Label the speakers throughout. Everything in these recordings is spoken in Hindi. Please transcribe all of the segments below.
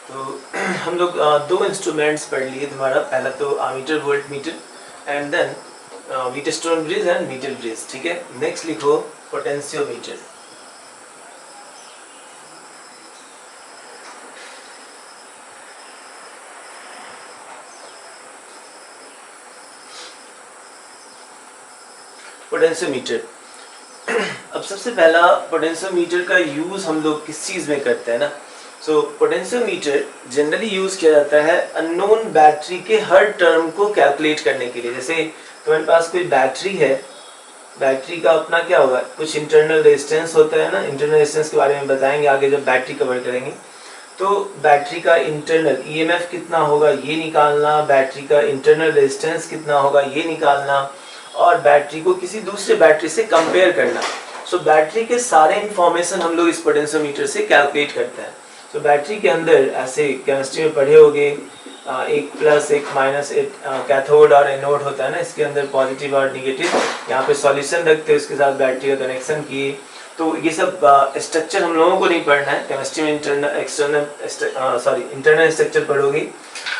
Speaker 1: तो हम लोग दो इंस्ट्रूमेंट्स पढ़ लिए तुम्हारा, पहला तो ammeter voltmeter and then Wheatstone bridge and meter bridge. ठीक है, नेक्स्ट लिखो पोटेंशियोमीटर। पोटेंशियोमीटर। अब सबसे पहला पोटेंशियोमीटर का यूज हम लोग किस चीज में करते हैं ना। सो पोटेंशियोमीटर जनरली यूज किया जाता है अननोन बैटरी के हर टर्म को कैलकुलेट करने के लिए। जैसे तुम्हारे पास कोई बैटरी है, बैटरी का अपना क्या होगा, कुछ इंटरनल रेजिस्टेंस होता है ना। इंटरनल रेजिस्टेंस के बारे में बताएंगे आगे जब बैटरी कवर करेंगे। तो बैटरी का इंटरनल ईएमएफ कितना होगा ये निकालना, बैटरी का इंटरनल रेजिस्टेंस कितना होगा ये निकालना, और बैटरी को किसी दूसरे बैटरी से कंपेयर करना। सो बैटरी के सारे इंफॉर्मेशन हम लोग इस पोटेंशियोमीटर से कैलकुलेट करते हैं। तो बैटरी के अंदर ऐसे केमिस्ट्री में पढ़े होंगे, एक प्लस एक माइनस, एक कैथोड और एनोड होता है ना। इसके अंदर पॉजिटिव और निगेटिव, यहाँ पे सॉल्यूशन रखते हैं, उसके साथ बैटरी का कनेक्शन किए। तो ये सब स्ट्रक्चर हम लोगों को नहीं पढ़ना है केमिस्ट्री में। इंटरनल स्ट्रक्चर पढ़ोगे,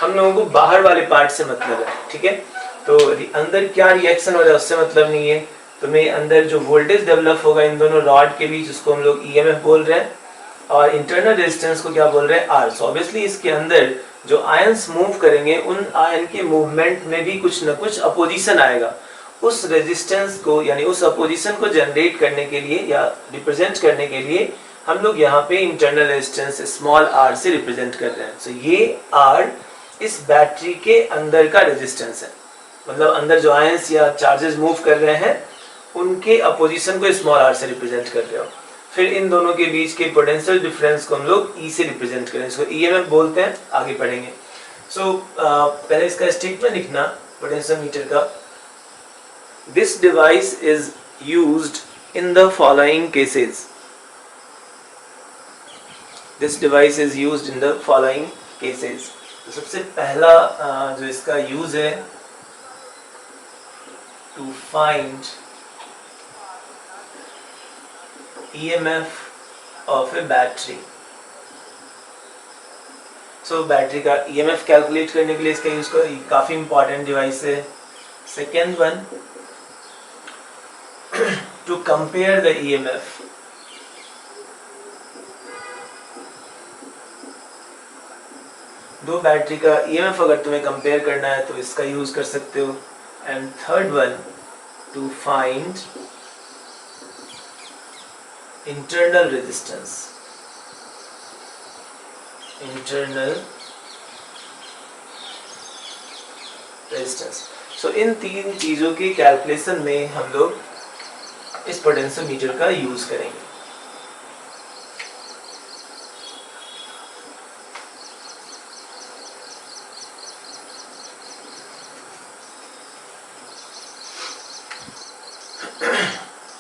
Speaker 1: हम लोगों को बाहर वाले पार्ट से मतलब है। ठीक है, तो अंदर क्या रिएक्शन हो रहा है उससे मतलब नहीं है। तुम्हें अंदर जो वोल्टेज डेवलप होगा इन दोनों रॉड के बीच, उसको हम लोग ईएमएफ बोल रहे हैं, और इंटरनल रेजिस्टेंस को क्या बोल रहे हैं, आर। सो ऑब्वियसली इसके अंदर जो आयंस मूव करेंगे, उन आयन के मूवमेंट में भी कुछ न कुछ अपोजिशन आएगा। उस रेजिस्टेंस को यानी उस अपोजिशन को जनरेट करने के लिए या रिप्रेजेंट करने के लिए हम लोग यहाँ पे इंटरनल रेजिस्टेंस स्मॉल आर से रिप्रेजेंट कर रहे हैं। सो ये आर इस बैटरी के अंदर का रेजिस्टेंस है, मतलब अंदर जो आयंस या चार्जेस मूव कर रहे हैं उनके अपोजिशन को स्मॉल आर से रिप्रेजेंट कर रहे हो। फिर इन दोनों के बीच के पोटेंशियल डिफरेंस को हम लोग ई से रिप्रेजेंट करें, इसको ईएमएफ बोलते हैं, आगे पढ़ेंगे। सो पहले इसका स्टेटमेंट लिखना पोटेंशियोमीटर का। This device is used in the following cases. This device is used in the following cases. तो सबसे पहला जो इसका यूज है, to find EMF of a battery। सो बैटरी का EMF कैलकुलेट करने के लिए इसका यूज काफी इंपॉर्टेंट डिवाइस है। Second one, to compare the EMF। दो बैटरी का EMF अगर तुम्हें कंपेयर करना है तो इसका यूज कर सकते हो। And third one, to find internal resistance. Internal resistance. So इन तीन चीजों की कैलकुलेशन में हम लोग इस पोटेंशियोमीटर का यूज करेंगे।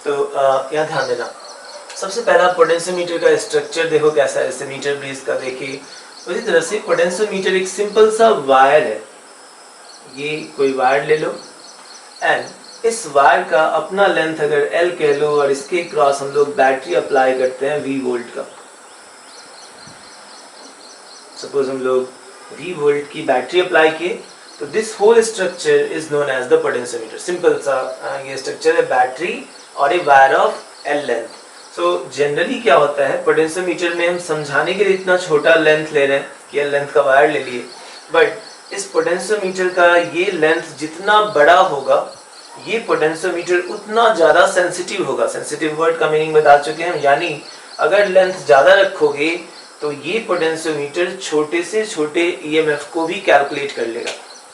Speaker 1: तो यहाँ ध्यान देना, सबसे पहला पोटेंशियोमीटर का स्ट्रक्चर देखो कैसा है, जैसे मीटर ब्रिज का देखिए उसी तरह से पोटेंशियोमीटर एक सिंपल सा वायर है। ये कोई वायर ले लो एंड इस वायर का अपना लेंथ अगर L कह लो, और इसके क्रॉस हम लोग बैटरी अप्लाई करते हैं V वोल्ट का। सपोज हम लोग V वोल्ट की बैटरी अप्लाई किए, तो this whole structure is known as the potentiometer. Simple सा ये स्ट्रक्चर है, बैटरी और a wire of L length. So generally क्या होता है, पोटेंशियोमीटर में हम समझाने के लिए इतना छोटा लेंथ ले रहे हैं कि लेंथ का वायर ले लिए, बट इस पोटेंशियोमीटर का ये लेंथ जितना बड़ा होगा, ये पोटेंशियोमीटर उतना ज़्यादा सेंसिटिव होगा। सेंसिटिव वर्ड का मीनिंग बता चुके हैं, यानी अगर लेंथ ज़्यादा रखोगे तो ये पोटेंशियोमीटर छोटे से छोटे EMF को भी कैलकुलेट कर लेगा।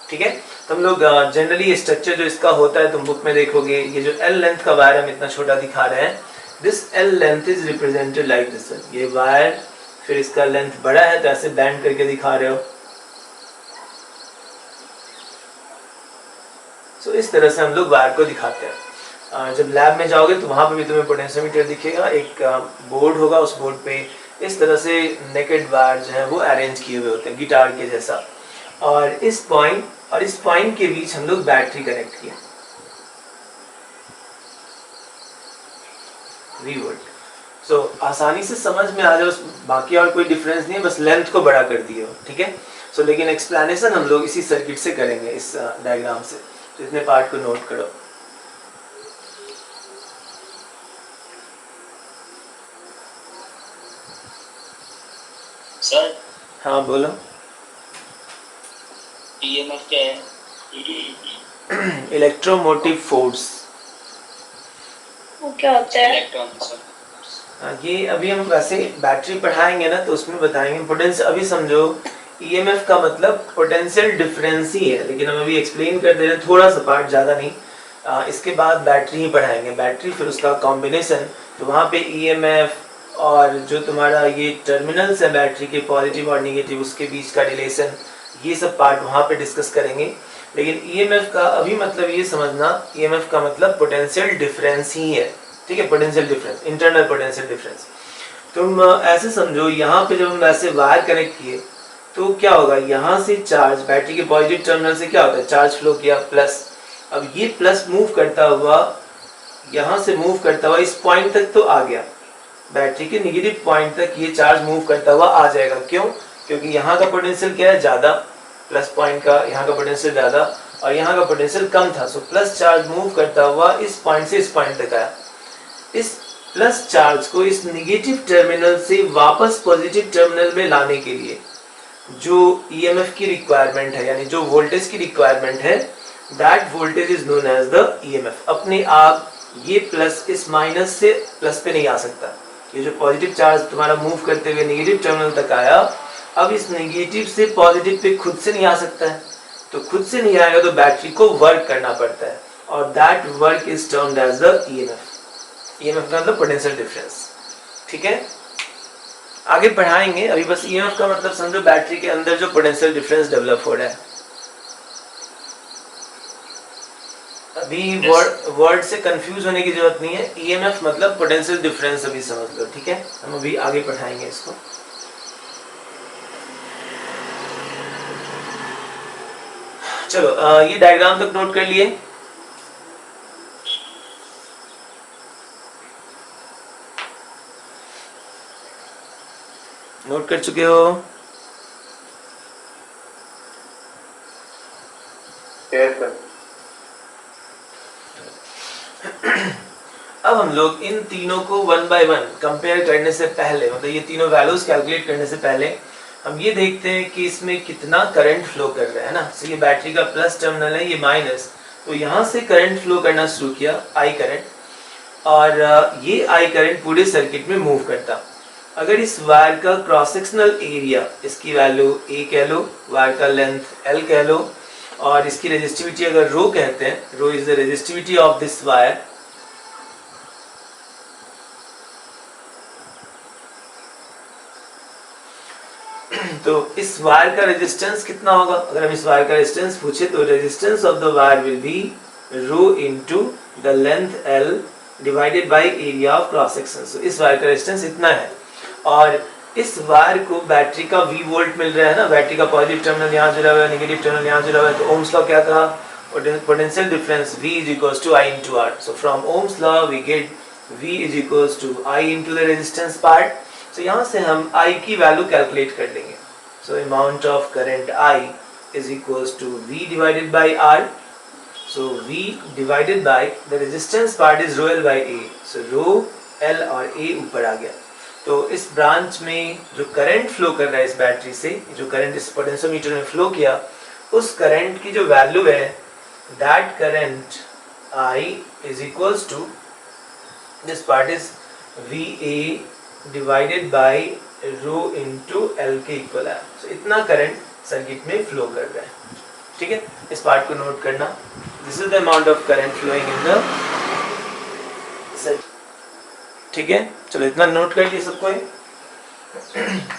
Speaker 1: ठीक है, तो हम लोग जनरली स्ट्रक्चर जो इसका होता है तुम बुक में देखोगे, ये जो L लेंथ का वायर हम इतना छोटा दिखा रहे हैं, this L length is represented like this. ये वायर, फिर इसका लेंथ बड़ा है तो ऐसे बैंड करके दिखा रहे हो। सो इस तरह से हम लोग वायर को दिखाते हैं। जब लैब में जाओगे तो वहां पे भी तुम्हें पोटेंशियोमीटर दिखेगा, एक बोर्ड होगा, उस बोर्ड पे इस तरह से नेकेड वायर जो है वो अरेंज किए हुए होते हैं गिटार के जैसा, और इस पॉइंट के बीच हम लोग बैटरी कनेक्ट किए V वोल्ट। सो आसानी से समझ में आ जाए, बाकी और कोई डिफरेंस नहीं है, बस लेंथ को बड़ा कर दिए हो, ठीक है। सो लेकिन एक्सप्लेनेशन हम लोग इसी सर्किट से करेंगे, इस डायग्राम से, तो इतने पार्ट को नोट करो।
Speaker 2: सर
Speaker 1: हाँ बोलो।
Speaker 2: ईएमएफ क्या है?
Speaker 1: Electromotive force.
Speaker 3: वो क्या होता है?
Speaker 2: इलेक्ट्रॉन।
Speaker 1: ये अभी हम वैसे बैटरी पढ़ाएंगे ना, तो उसमें बताएंगे। पोटेंशियल अभी समझो, ईएमएफ का मतलब पोटेंशियल डिफरेंस ही है, लेकिन हम अभी एक्सप्लेन कर दे रहे हैं थोड़ा सा पार्ट, ज़्यादा नहीं। इसके बाद बैटरी ही पढ़ाएंगे, बैटरी फिर उसका कॉम्बिनेशन, तो वहाँ पे ईएमएफ और जो तुम्हारा ये टर्मिनल्स है बैटरी के पॉजिटिव और निगेटिव, उसके बीच का रिलेशन, ये सब पार्ट वहाँ पे डिस्कस करेंगे। लेकिन ईएमएफ का अभी मतलब ये समझना, ईएमएफ का मतलब पोटेंशियल डिफरेंस ही है, ठीक है। Potential difference, internal potential difference. तुम ऐसे समझो, यहाँ पे जब हम ऐसे वायर कनेक्ट किए तो क्या होगा, यहाँ से चार्ज बैटरी के पॉजिटिव टर्मिनल से क्या होता है, चार्ज फ्लो किया प्लस। अब ये प्लस मूव करता हुआ, यहाँ से मूव करता हुआ इस पॉइंट तक तो आ गया, बैटरी के निगेटिव पॉइंट तक ये चार्ज मूव करता हुआ आ जाएगा। क्यों? क्योंकि यहाँ का पोटेंशियल क्या है, ज़्यादा, प्लस पॉइंट का यहाँ का पोटेंशियल ज़्यादा और यहाँ का पोटेंशियल कम था। सो प्लस चार्ज मूव करता हुआ इस पॉइंट से इस पॉइंट तक आया। इस प्लस चार्ज को इस निगेटिव टर्मिनल से वापस पॉजिटिव टर्मिनल में लाने के लिए जो ईएमएफ की रिक्वायरमेंट है, यानी जो वोल्टेज की रिक्वायरमेंट है, that voltage is known as the EMF. अपने आप ये प्लस इस माइनस से प्लस पे नहीं आ सकता। ये जो पॉजिटिव चार्ज तुम्हारा मूव करते हुए नेगेटिव टर्मिनल तक आया, अब इस नेगेटिव से पॉजिटिव पे खुद से नहीं आ सकता है, तो खुद से नहीं आएगा तो बैटरी को वर्क करना पड़ता है, और that work is termed as the EMF. EMF का मतलब पोटेंशियल डिफरेंस, ठीक है। आगे पढ़ाएंगे, अभी बस ईएमएफ का मतलब समझो, बैटरी के अंदर जो पोटेंशियल डिफरेंस डेवलप हो रहा है। अभी वर्ड से कंफ्यूज होने की जरूरत नहीं है, ईएमएफ मतलब पोटेंशियल डिफरेंस, अभी समझ लो, ठीक है। हम अभी आगे पढ़ाएंगे इसको। चलो ये डायग्राम तक नोट कर लिए। नोट कर चुके हो? अब हम लोग इन तीनों को वन बाय वन कंपेयर करने से पहले, मतलब ये तीनों वैल्यूज कैलकुलेट करने से पहले, हम ये देखते हैं कि इसमें कितना करंट फ्लो कर रहा है ना। तो ये बैटरी का प्लस टर्मिनल है, ये माइनस, तो यहाँ से करंट फ्लो करना शुरू किया, आई करंट, और ये आई करंट पूरे सर्किट में मूव करता। अगर इस वायर का क्रॉस सेक्शनल एरिया, इसकी वैल्यू ए कह लो, वायर का लेंथ एल कह लो, और इसकी रेजिस्टिविटी अगर रो कहते हैं, rho is the resistivity of this wire, तो इस वायर का रेजिस्टेंस कितना होगा? अगर हम इस वायर का रेजिस्टेंस पूछे तो resistance of the wire will be rho into the length L divided by area of cross section. So इस वायर का रेजिस्टेंस इतना है, और इस वायर को बैटरी का V वोल्ट मिल रहा है ना, बैटरी का पॉजिटिव टर्मिनल यहाँ जुड़ा हुआ है, नेगेटिव टर्मिनल यहाँ जुड़ा हुआ है, तो ओम्स लॉ क्या कहा, potential difference V is equals to I into R. So from Ohm's law we get V is equals to I into the resistance part. So यहाँ से हम I की वैल्यू कैलकुलेट कर लेंगे। So amount of current I is equals to V divided by R. So V divided by the resistance part is rho L by A. So rho L और A ऊपर आ गया। तो इस ब्रांच में जो करंट फ्लो कर रहा है इस बैटरी से, जो करंट इस पोटेंशियोमीटर में फ्लो किया, उस करंट की जो वैल्यू है, that current I is equals to this part is VA divided by rho into L के इक्वल है। so, इतना करंट सर्किट में फ्लो कर रहा है, ठीक है। इस पार्ट को नोट करना, this is the amount of current flowing in the circuit, ठीक है। चलो इतना नोट कर लिए सबको।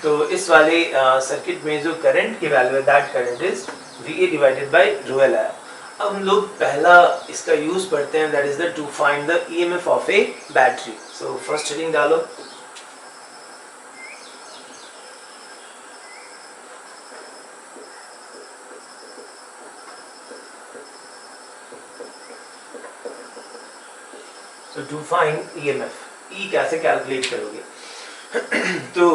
Speaker 1: तो इस वाले सर्किट में जो करंट की वैल्यू है, that current is VA divided by row L है। अब हम लोग पहला इसका यूज पढ़ते हैं, that is the two find the EMF of A battery. So first heading डालो, So to find EMF, ई कैसे कैलकुलेट करोगे। तो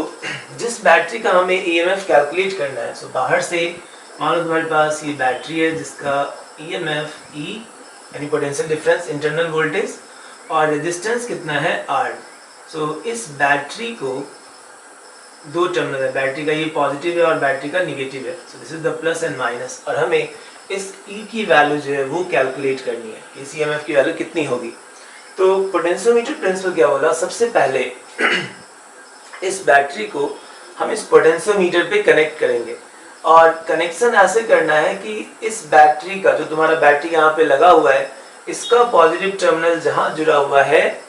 Speaker 1: जिस बैटरी का हमें ईएमएफ कैलकुलेट करना है, सो बाहर से मान लो तुम्हारे पास ये बैटरी है जिसका ईएमएफ ई यानी पोटेंशियल डिफरेंस इंटरनल वोल्टेज और रेजिस्टेंस कितना है आर। सो इस बैटरी को दो टर्मिनल है, बैटरी का ये पॉजिटिव है और बैटरी का निगेटिव है। सो this is the plus and minus, और हमें इस ई की वैल्यू जो है वो कैलकुलेट करनी है, इस ईएमएफ की वैल्यू कितनी होगी। तो पोटेंशियोमीटर प्रिंसिपल क्या बोला, सबसे पहले इस बैटरी को हम इस पोटेंशियोमीटर पे कनेक्ट करेंगे, और कनेक्शन ऐसे करना है कि इस बैटरी का जो तुम्हारा बैटरी यहाँ पे लगा हुआ है, इसका पॉजिटिव टर्मिनल जहाँ जुड़ा हुआ है,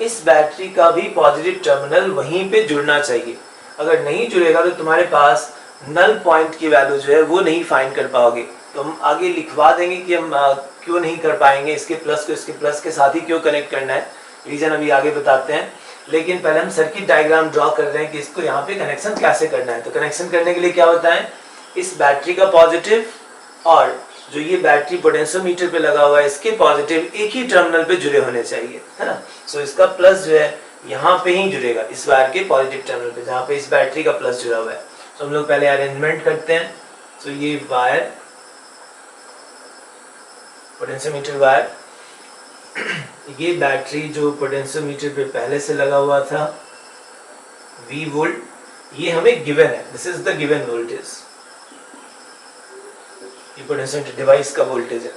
Speaker 1: इस बैटरी का भी पॉजिटिव टर्मिनल वहीं पे जुड़ना चाहिए। अगर नहीं जुड़ेगा तो तुम्हारे पास नल पॉइंट की वैल्यू जो है वो नहीं फाइंड कर पाओगे। तो हम आगे लिखवा देंगे कि हम क्यों नहीं कर पाएंगे, इसके प्लस को इसके प्लस के साथ ही क्यों कनेक्ट करना है, रीजन अभी आगे बताते हैं। लेकिन पहले हम सर्किट डायग्राम ड्रॉ कर रहे हैं कि इसको यहाँ पे कनेक्शन कैसे करना है। तो कनेक्शन करने के लिए क्या होता है, इस बैटरी का पॉजिटिव और जो ये बैटरी पोटेंशियोमीटर पे लगा हुआ है इसके पॉजिटिव एक ही टर्मिनल पे जुड़े होने चाहिए, है ना। सो इसका प्लस जो है यहाँ पे ही जुड़ेगा, इस वायर के पॉजिटिव टर्मिनल पे जहाँ पे इस बैटरी का प्लस जुड़ा हुआ है। तो हम लोग पहले अरेंजमेंट करते हैं। तो ये वायर पोटेंशियोमीटर वायर, ये बैटरी जो पोटेंशियोमीटर पे पहले से लगा हुआ था V वोल्ट, ये हमें गिवन है, this is the given voltage, ये पोटेंशियोमीटर डिवाइस का वोल्टेज है।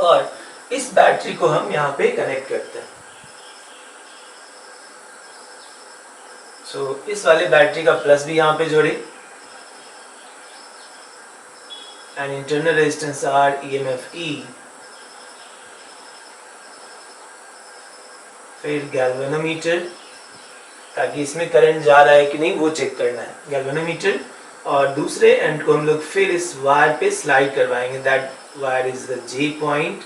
Speaker 1: और इस बैटरी को हम यहाँ पे कनेक्ट करते हैं। सो इस वाले बैटरी का प्लस भी यहाँ पे जोड़े, and internal resistance R, EMF E, फिर गैल्वेनोमीटर, ताकि इसमें करंट जा रहा है कि नहीं वो चेक करना है, गैल्वेनोमीटर। और दूसरे एंड को हम लोग फिर इस वायर पे स्लाइड करवाएंगे, that wire is the J point,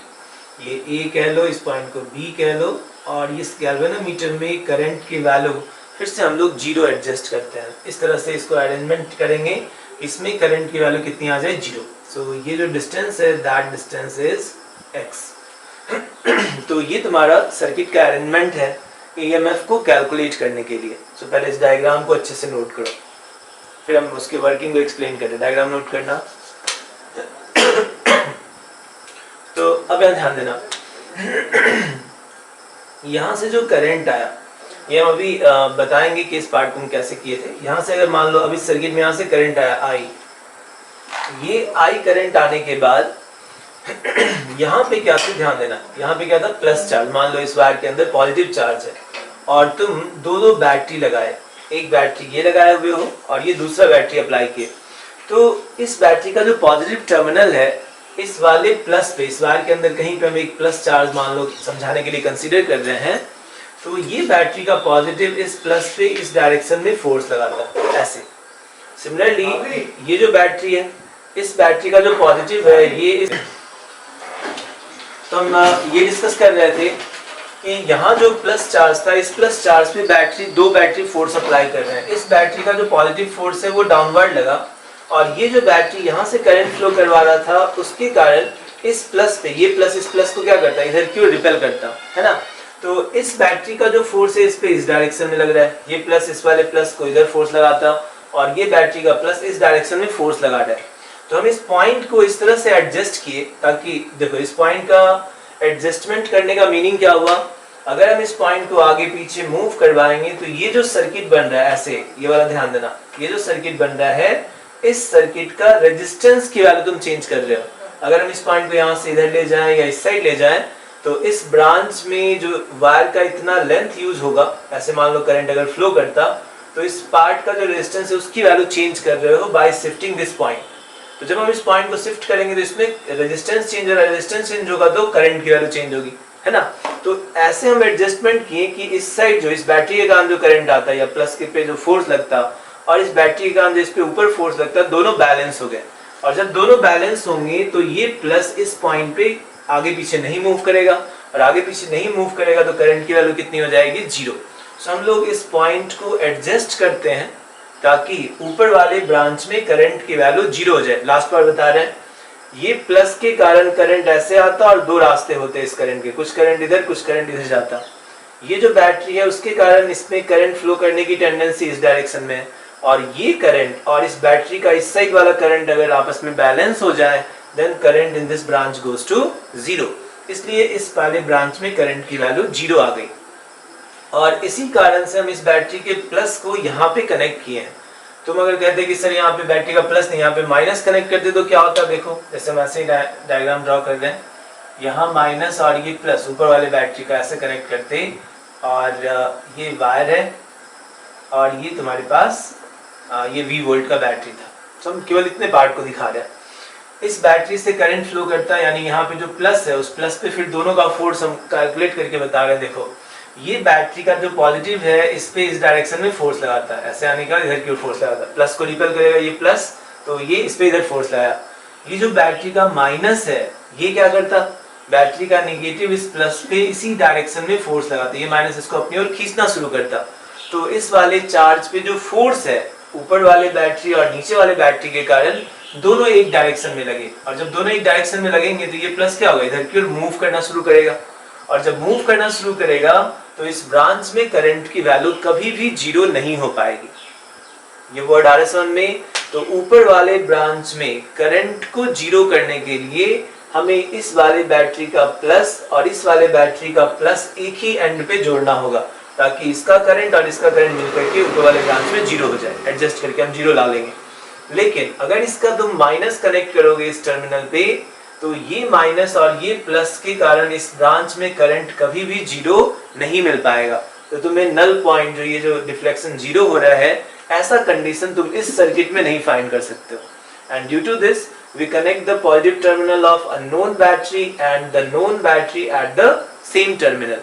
Speaker 1: ये A कह लो, इस पॉइंट को B कह लो। और इस गैल्वेनोमीटर में करंट की वैल्यू फिर से हम लोग 0 एडजस्ट करते हैं, इस तरह से इसको अरेंजमेंट करेंगे, इसमें करंट की वैल्यू कितनी आ जाए 0। सो ये जो डिस्टेंस है दैट डिस्टेंस इज x। तो ये तुम्हारा सर्किट का अरेंजमेंट है ईएमएफ को कैलकुलेट करने के लिए। सो पहले इस डायग्राम को अच्छे से नोट करो, फिर हम उसके वर्किंग को एक्सप्लेन करें। डायग्राम नोट करना। तो अब यहाँ ध्यान देना, यहाँ से जो करंट आया ये हम अभी बताएंगे कि इस पार्ट को हम कैसे किए थे। यहाँ से अगर मान लो अभी सर्किट में यहाँ से करंट आया I, ये I करंट आने के बाद यहाँ पे क्या था ध्यान देना, यहाँ पे क्या था प्लस चार्ज। मान लो इस वायर के अंदर पॉजिटिव चार्ज है और तुम दो बैटरी लगाए, एक बैटरी ये लगाए हुए हो और ये दूसरा बैटरी अप्लाई किए। तो इस बैटरी का जो पॉजिटिव टर्मिनल है इस वाले प्लस पे, इस वायर के अंदर कहीं पे हम एक प्लस चार्ज मान लो समझाने के लिए कंसीडर कर रहे हैं। तो ये बैटरी का पॉजिटिव इस प्लस पे इस डायरेक्शन में फोर्स लगाता है ऐसे। सिमिलरली ये जो बैटरी है, इस बैटरी का जो पॉजिटिव है ये तो हम ये डिस्कस कर रहे थे कि यहाँ जो प्लस चार्ज था, इस प्लस चार्ज पे दो बैटरी फोर्स अप्लाई कर रहे हैं। इस बैटरी का जो पॉजिटिव फोर्स है वो डाउनवर्ड लगा और ये जो बैटरी यहाँ से करंट फ्लो करवा रहा था उसके कारण इस प्लस पे, ये प्लस इस प्लस को क्या करता है इधर क्यों रिपेल करता है ना। तो इस बैटरी का जो फोर्स है इस पे इस डायरेक्शन में लग रहा है, ये प्लस इस वाले प्लस को इधर फोर्स लगाता और ये बैटरी का प्लस इस डायरेक्शन में फोर्स लगा रहा है। तो हम इस पॉइंट को इस तरह से एडजस्ट किए ताकि देखो इस पॉइंट का एडजस्टमेंट करने का मीनिंग क्या हुआ, अगर हम इस पॉइंट को आगे पीछे मूव करवाएंगे तो ये जो सर्किट बन रहा है ऐसे, ये वाला ध्यान देना, ये जो सर्किट बन रहा है इस सर्किट का रेजिस्टेंस की वैल्यू तुम चेंज कर रहे हो। अगर हम इस पॉइंट को यहाँ से इधर ले जाएं या इस साइड ले जाएं तो इस ब्रांच में जो वायर का इतना लेंथ यूज होगा, ऐसे मान लो करंट अगर फ्लो करता तो इस पार्ट का जो रेजिस्टेंस है उसकी वैल्यू चेंज कर रहे हो बाय शिफ्टिंग दिस पॉइंट। तो जब हम इस पॉइंट को शिफ्ट करेंगे तो इसमें रेजिस्टेंस चेंज और रेजिस्टेंस चेंज होगा तो करंट की वैल्यू चेंज होगी, है ना। तो ऐसे हम एडजस्टमेंट किए कि इस साइड जो इस बैटरी के कारण जो करंट आता है या प्लस के पे जो फोर्स लगता और इस बैटरी के कारण जो इस पे ऊपर फोर्स लगता है दोनों बैलेंस हो गए। और जब दोनों बैलेंस होंगे तो ये प्लस इस पॉइंट पे आगे पीछे नहीं मूव करेगा और आगे पीछे नहीं मूव करेगा तो करंट की वैल्यू कितनी हो जाएगी 0। सो हम लोग इस पॉइंट को एडजस्ट करते हैं ताकि ऊपर वाले ब्रांच में करंट की वैल्यू 0 हो जाए। लास्ट बार बता रहे हैं ये प्लस के कारण करंट ऐसे आता और दो रास्ते होते हैं इस करंट के, कुछ करंट इधर कुछ करंट इधर जाता। ये जो बैटरी है उसके कारण इसमें करंट फ्लो करने की टेंडेंसी इस डायरेक्शन में है, और ये करंट और इस बैटरी का इस साइड वाला करंट अगर आपस में बैलेंस हो जाए then current in this branch goes to 0। इसलिए इस वाले ब्रांच में करंट की वैल्यू 0 आ गई, और इसी कारण से हम इस बैटरी के प्लस को यहाँ पे कनेक्ट किए हैं। तुम अगर कहते कि सर यहाँ पे बैटरी का प्लस नहीं यहाँ पे माइनस कनेक्ट करते तो क्या होता, देखो जैसे हम ऐसे ही डायग्राम ड्रॉ कर रहे हैं, यहाँ माइनस और ये प्लस ऊपर वाले बैटरी का ऐसे कनेक्ट करते, और ये वायर है और ये तुम्हारे पास ये V वोल्ट का बैटरी था। तो हम केवल इतने पार्ट को दिखा रहे हैं। इस बैटरी से करंट फ्लो करता है, यानी यहाँ पे जो प्लस है उस प्लस पे फिर दोनों का फोर्स हम कैलकुलेट करके बता रहे हैं। देखो ये बैटरी का जो पॉजिटिव है इस पे इस डायरेक्शन में फोर्स लगाता है, ऐसे आने का इधर की ओर फोर्स लगाता है, प्लस को रिपेल करेगा ये प्लस, तो ये इस पे इधर फोर्स लगाया। ये जो बैटरी का माइनस है ये क्या करता, बैटरी का नेगेटिव इस प्लस पे इसी डायरेक्शन में फोर्स लगाता, ये माइनस इसको अपनी ओर खींचना शुरू करता। तो इस वाले चार्ज पे जो फोर्स है ऊपर वाले बैटरी और नीचे वाले बैटरी के कारण दोनों एक डायरेक्शन में लगे, और जब दोनों एक डायरेक्शन में लगेंगे तो ये प्लस क्या होगा, इधर की ओर मूव करना शुरू करेगा, और जब मूव करना शुरू करेगा तो इस ब्रांच में करंट की वैल्यू कभी भी 0 नहीं हो पाएगी। ये वर्ड आ रहा है समझ में। तो ऊपर वाले ब्रांच में करंट को 0 करने के लिए हमें इस वाले बैटरी का प्लस और इस वाले बैटरी का प्लस एक ही एंड पे जोड़ना होगा, ताकि इसका करंट और इसका करंट मिलकर के ऊपर वाले ब्रांच में 0 हो जाए। एडजस्ट करके हम 0 ला लेंगे। लेकिन अगर इसका तुम माइनस कनेक्ट करोगे इस टर्मिनल पे, तो ये माइनस और ये प्लस के कारण इस ब्रांच में करंट कभी भी 0 नहीं मिल पाएगा। तो तुम्हें नल पॉइंट जो ये जो डिफ्लेक्शन 0 हो रहा है, ऐसा कंडीशन तुम इस सर्किट में नहीं फाइंड कर सकते हो। And due to this we connect the positive terminal of a known battery and the known battery at the same terminal.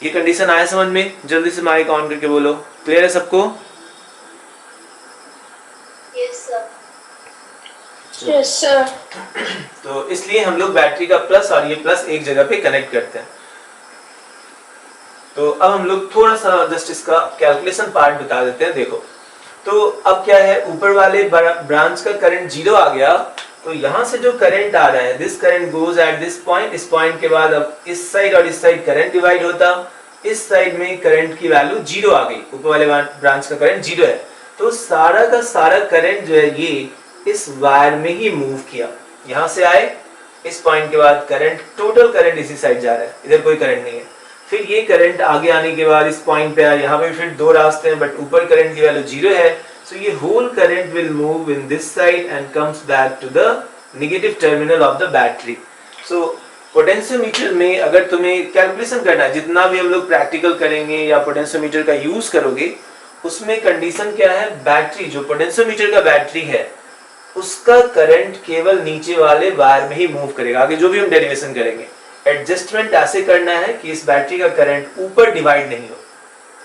Speaker 1: ये कंडीशन आया समझ में? जल्दी से माइक ऑन करके बोलो, क्लियर है सबको?
Speaker 3: Yes sir.
Speaker 1: तो इसलिए हम लोग बैटरी का प्लस और ये प्लस एक जगह पे कनेक्ट करते हैं। तो अब हम लोग थोड़ा सा जस्ट इसका कैलकुलेशन पार्ट बता देते हैं। देखो तो अब क्या है, ऊपर वाले ब्रांच का करंट 0 आ गया, तो यहाँ से जो करंट आ रहा है this current goes at this point. इस पॉइंट के बाद अब इस साइड और इस साइड करंट डिवाइड होता, इस साइड में करंट की वैल्यू 0 आ गई, ऊपर वाले ब्रांच का करंट 0 है। तो सारा का सारा करंट जो है ये इस वायर में ही मूव किया, यहाँ से आए इस पॉइंट के बाद करंट, टोटल करंट इसी साइड जा रहा है, इधर कोई करंट नहीं है। फिर ये करंट आगे आने के बाद इस पॉइंट पे आया, यहाँ पे फिर दो रास्ते हैं बट ऊपर करंट की वैल्यू 0 है, सो ये whole current will move in this side and comes back to the negative terminal of the battery. So potentiometer में अगर तुम्हें कैलकुलेशन करना है, जितना भी हम लोग प्रैक्टिकल करेंगे या पोटेंशियोमीटर का यूज करोगे, उसमें कंडीशन क्या है, बैटरी जो पोटेंशियोमीटर का बैटरी है उसका करंट केवल नीचे वाले वायर में ही मूव करेगा। आगे जो भी हम डेरिवेशन करेंगे, एडजस्टमेंट ऐसे करना है कि इस बैटरी का करंट ऊपर डिवाइड नहीं हो,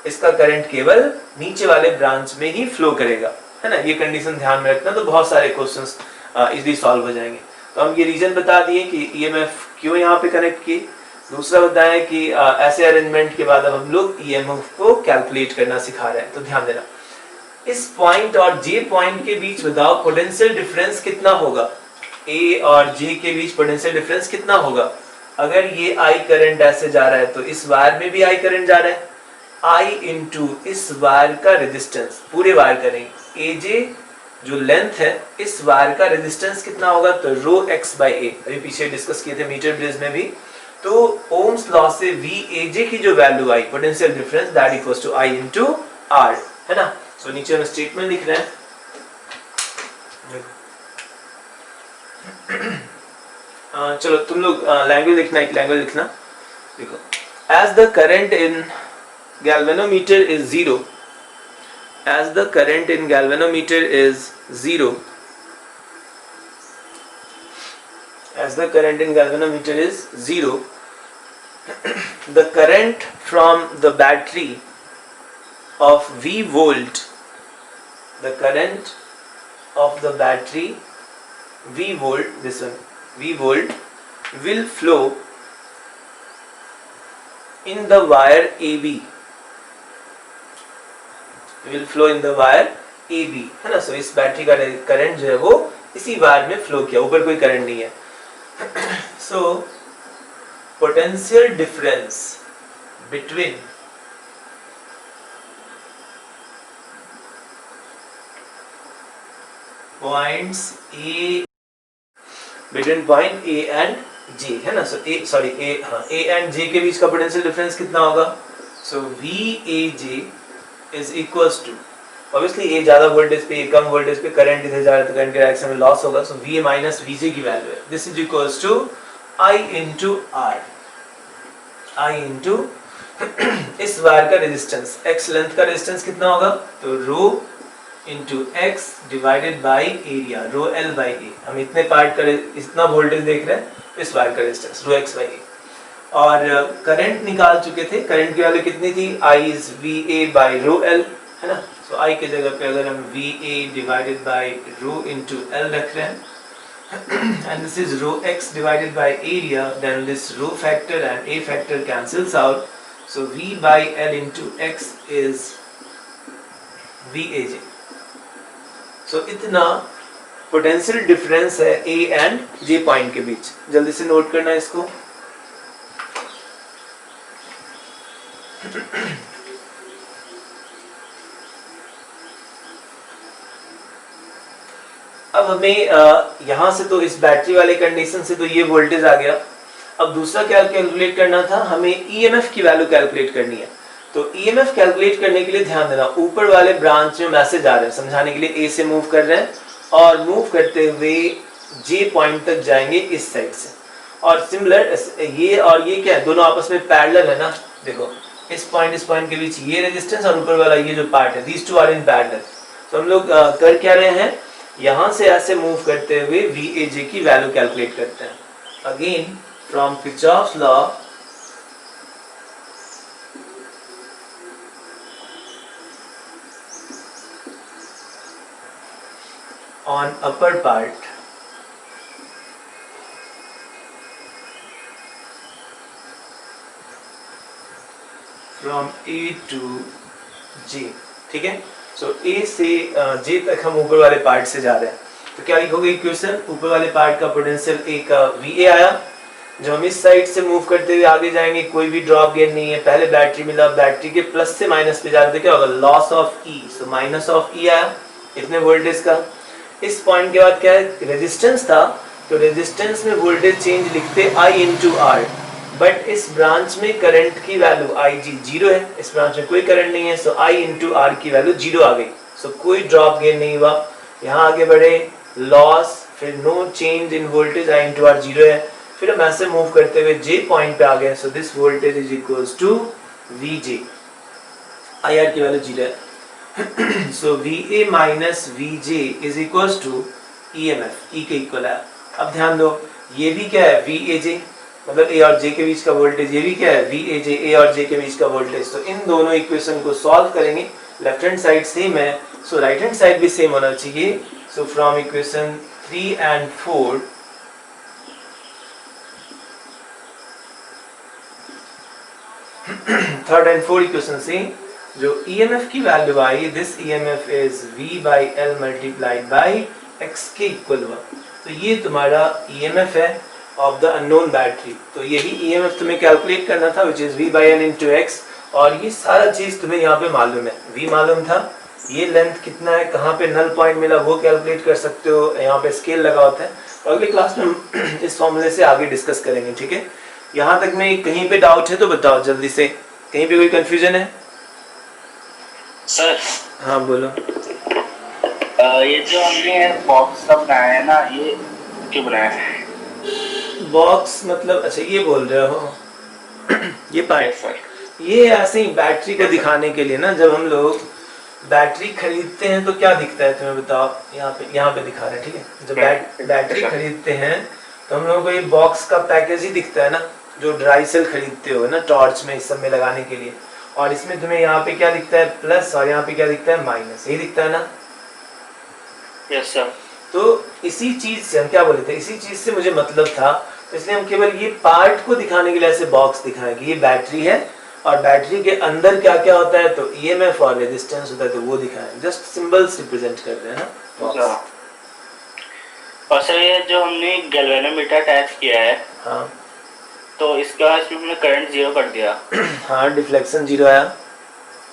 Speaker 1: इसका करंट केवल नीचे वाले ब्रांच में ही फ्लो करेगा, है ना। ये कंडीशन ध्यान में रखना, तो बहुत सारे क्वेश्चंस इजीली सॉल्व हो जाएंगे। तो हम ये रीजन बता दिए कि ईएमएफ क्यों यहाँ पे कनेक्ट किए, दूसरा बताया कि ऐसे अरेंजमेंट के बाद अब हम लोग ईएमएफ को कैलकुलेट करना सिखा रहे हैं। तो ध्यान देना, इस पॉइंट और जे पॉइंट के बीच बताओ पोटेंशियल डिफरेंस कितना होगा, ए और जे के बीच पोटेंशियल डिफरेंस कितना होगा। अगर ये आई करंट ऐसे जा रहा है तो इस वायर में भी आई करंट जा रहा है, आई इंटू इस वायर का रेजिस्टेंस, पूरे वायर करेंगे, ए जे जो लेंथ है इस वायर का रेजिस्टेंस कितना होगा, तो रो एक्स बाई ए, अभी पीछे डिस्कस किए थे मीटर ब्रिज में भी। तो ओम्स लॉ से वी ए जे की जो value I potential difference, that equals to I into R, है ना। सो नीचे हम स्टेटमेंट लिख रहे हैं, चलो तुम लोग लैंग्वेज लिखना, एक लैंग्वेज लिखना। देखो, as the current in galvanometer is 0, as the current in galvanometer is 0, as the current in galvanometer is 0, the current from the battery of V volt, the current of the battery V volt, this one V volt, will flow in the wire AB, will flow in the wire AB, है ना। सो इस बैटरी का करंट जो है वो इसी वायर में फ्लो किया, ऊपर कोई करंट नहीं है। So potential difference between points A, between point A and J, है ना. सो ए एंड जे के बीच का पोटेंशियल डिफरेंस कितना होगा. So V A J is equals to, obviously A ज्यादा वोल्टेज पे, कम वोल्टेज पे करंट इधर जा रहा है तो करंट के डायरेक्शन में लॉस होगा. So V A minus V J की वैल्यू है, this is equals to I into R. I into इस वायर का रेजिस्टेंस, एक्स लेंथ का रेजिस्टेंस कितना होगा, तो rho into X divided by area, rho L by A. हम इतने पार्ट का इतना वोल्टेज देख रहे हैं, इस वायर का रेजिस्टेंस रो एक्स बाई ए. और करंट निकाल चुके थे, करंट की वैल्यू कितनी थी, I is V A by rho L, है ना. सो आई के जगह पे अगर हम V A divided by rho into L रख रहे हैं and this is rho x divided by area, then this rho factor and a factor cancels out, so v by l into x is VAJ. so इतना पोटेंशियल डिफरेंस है a and j पॉइंट के बीच. जल्दी से नोट करना इसको. अब हमें यहाँ से तो इस बैटरी वाले कंडीशन से तो ये वोल्टेज आ गया. अब दूसरा क्या कैलकुलेट करना था, हमें ईएमएफ की वैल्यू कैलकुलेट करनी है. तो ईएमएफ कैलकुलेट करने के लिए ध्यान देना, ऊपर वाले ब्रांच में मैसेज आ रहे हैं समझाने के लिए, ए से मूव कर रहे हैं और मूव करते हुए जे पॉइंट तक जाएंगे इस साइड से. और सिमिलर ये और ये क्या है, दोनों आपस में पैरेलल है ना. देखो इस पॉइंट के बीच ये रेजिस्टेंस और ऊपर वाला ये जो पार्ट है, these two are in parallel. तो हम लोग कर क्या रहे हैं, यहाँ से ऐसे मूव करते हुए VAJ की वैल्यू कैलकुलेट करते हैं. Again from Kirchhoff's law, on upper part from A to J. ठीक है. सो A से J तक हम ऊपर वाले पार्ट से जा रहे हैं. तो क्या लिखोगे इक्वेशन, ऊपर वाले पार्ट का पोटेंशियल A का VA आया. जब हम इस साइड से मूव करते हुए आगे जाएंगे, कोई भी ड्रॉप गेन नहीं है, पहले बैटरी मिला, बैटरी के प्लस से माइनस पे जा रहे थे, क्या होगा, loss of E. So minus of E आया इतने वोल्टेज का. इस पॉइंट के बाद क्या है, रेजिस्टेंस था, तो रेजिस्टेंस में वोल्टेज चेंज लिखते I इंटू आर. बट इस ब्रांच में करंट की वैल्यू IG जीरो है, इस ब्रांच में कोई करंट नहीं है, सो I इंटू आर की वैल्यू जीरो आ गई. सो कोई ड्रॉप गेन नहीं हुआ. यहाँ आगे बढ़े, लॉस, फिर no change in voltage, I into R zero है. फिर हम ऐसे मूव करते हुए J पॉइंट पे आ गए. So this voltage is equals to VJ, IR की वैल्यू जीरो है. So VA minus VJ is equals to EMF, E के इक्वल है. अब ध्यान दो, ये भी क्या है, VAJ, मतलब A और J के बीच का वोल्टेज, ये भी क्या है, VAJ, A और J के बीच का वोल्टेज. तो इन दोनों इक्वेशन को सॉल्व करेंगे. लेफ्ट हैंड साइड सेम है, सो राइट हैंड साइड भी सेम होना चाहिए. So from equation 3 and 4 third and fourth equation से जो EMF की value I, this EMF is V by L multiplied by X के इक्वल हुआ. तो ये तुम्हारा EMF है ऑफ द अननोन बैटरी. तो यही EMF तुम्हें कैलकुलेट करना था, which is V by L into X. और ये सारा चीज तुम्हें यहाँ पे मालूम है, V मालूम था, ये लेंथ कितना है, कहाँ पे नल पॉइंट मिला वो कैलकुलेट कर सकते हो, यहाँ पे स्केल लगा होता है. अगली क्लास में हम इस फॉर्मूले से आगे डिस्कस करेंगे. ठीक है, यहाँ तक में कहीं पे डाउट है तो बताओ जल्दी से, कहीं पे कोई कंफ्यूजन है
Speaker 2: सर?
Speaker 1: हाँ बोलो.
Speaker 2: ये जो हमने बॉक्स सब बनाया है ना, ये क्यों बनाया है?
Speaker 1: बॉक्स मतलब, अच्छा ये बोल रहे हो ये पार्ट.
Speaker 2: सर
Speaker 1: ये ऐसे ही बैटरी को दिखाने के लिए ना, जब हम लोग बैटरी खरीदते हैं तो क्या दिखता है तुम्हें बताओ, यहाँ पे दिखा रहे हैं. ठीक है, जब बैटरी खरीदते हैं तो हम लोगों को ये बॉक्स का पैकेज ही दिखता है ना, जो ड्राई सेल खरीदते हो ना टॉर्च में, इस सब में लगाने के लिए. और इसमें तुम्हें यहाँ पे क्या दिखता है, प्लस, और यहाँ पे क्या दिखता है, माइनस. यही दिखता है ना.
Speaker 2: Yes sir.
Speaker 1: तो इसी चीज से हम क्या बोले थे, इसी चीज से मुझे मतलब था, तो इसलिए हम केवल ये पार्ट को दिखाने के लिए ऐसे बॉक्स दिखाएं कि ये बैटरी है और बैटरी के अंदर क्या क्या होता है, तो EMF और रेजिस्टेंस होता है, तो वो दिखाएं. जस्ट सिंबल्स रिप्रेजेंट करते हैं ना बॉक्स.
Speaker 2: और सर ये जो हमने गैल्वेनोमीटर अटैच किया है,
Speaker 1: हाँ
Speaker 2: तो इसका इसमें हमने करंट जीरो कर दिया.
Speaker 1: हाँ, डिफ्लेक्शन जीरो आया.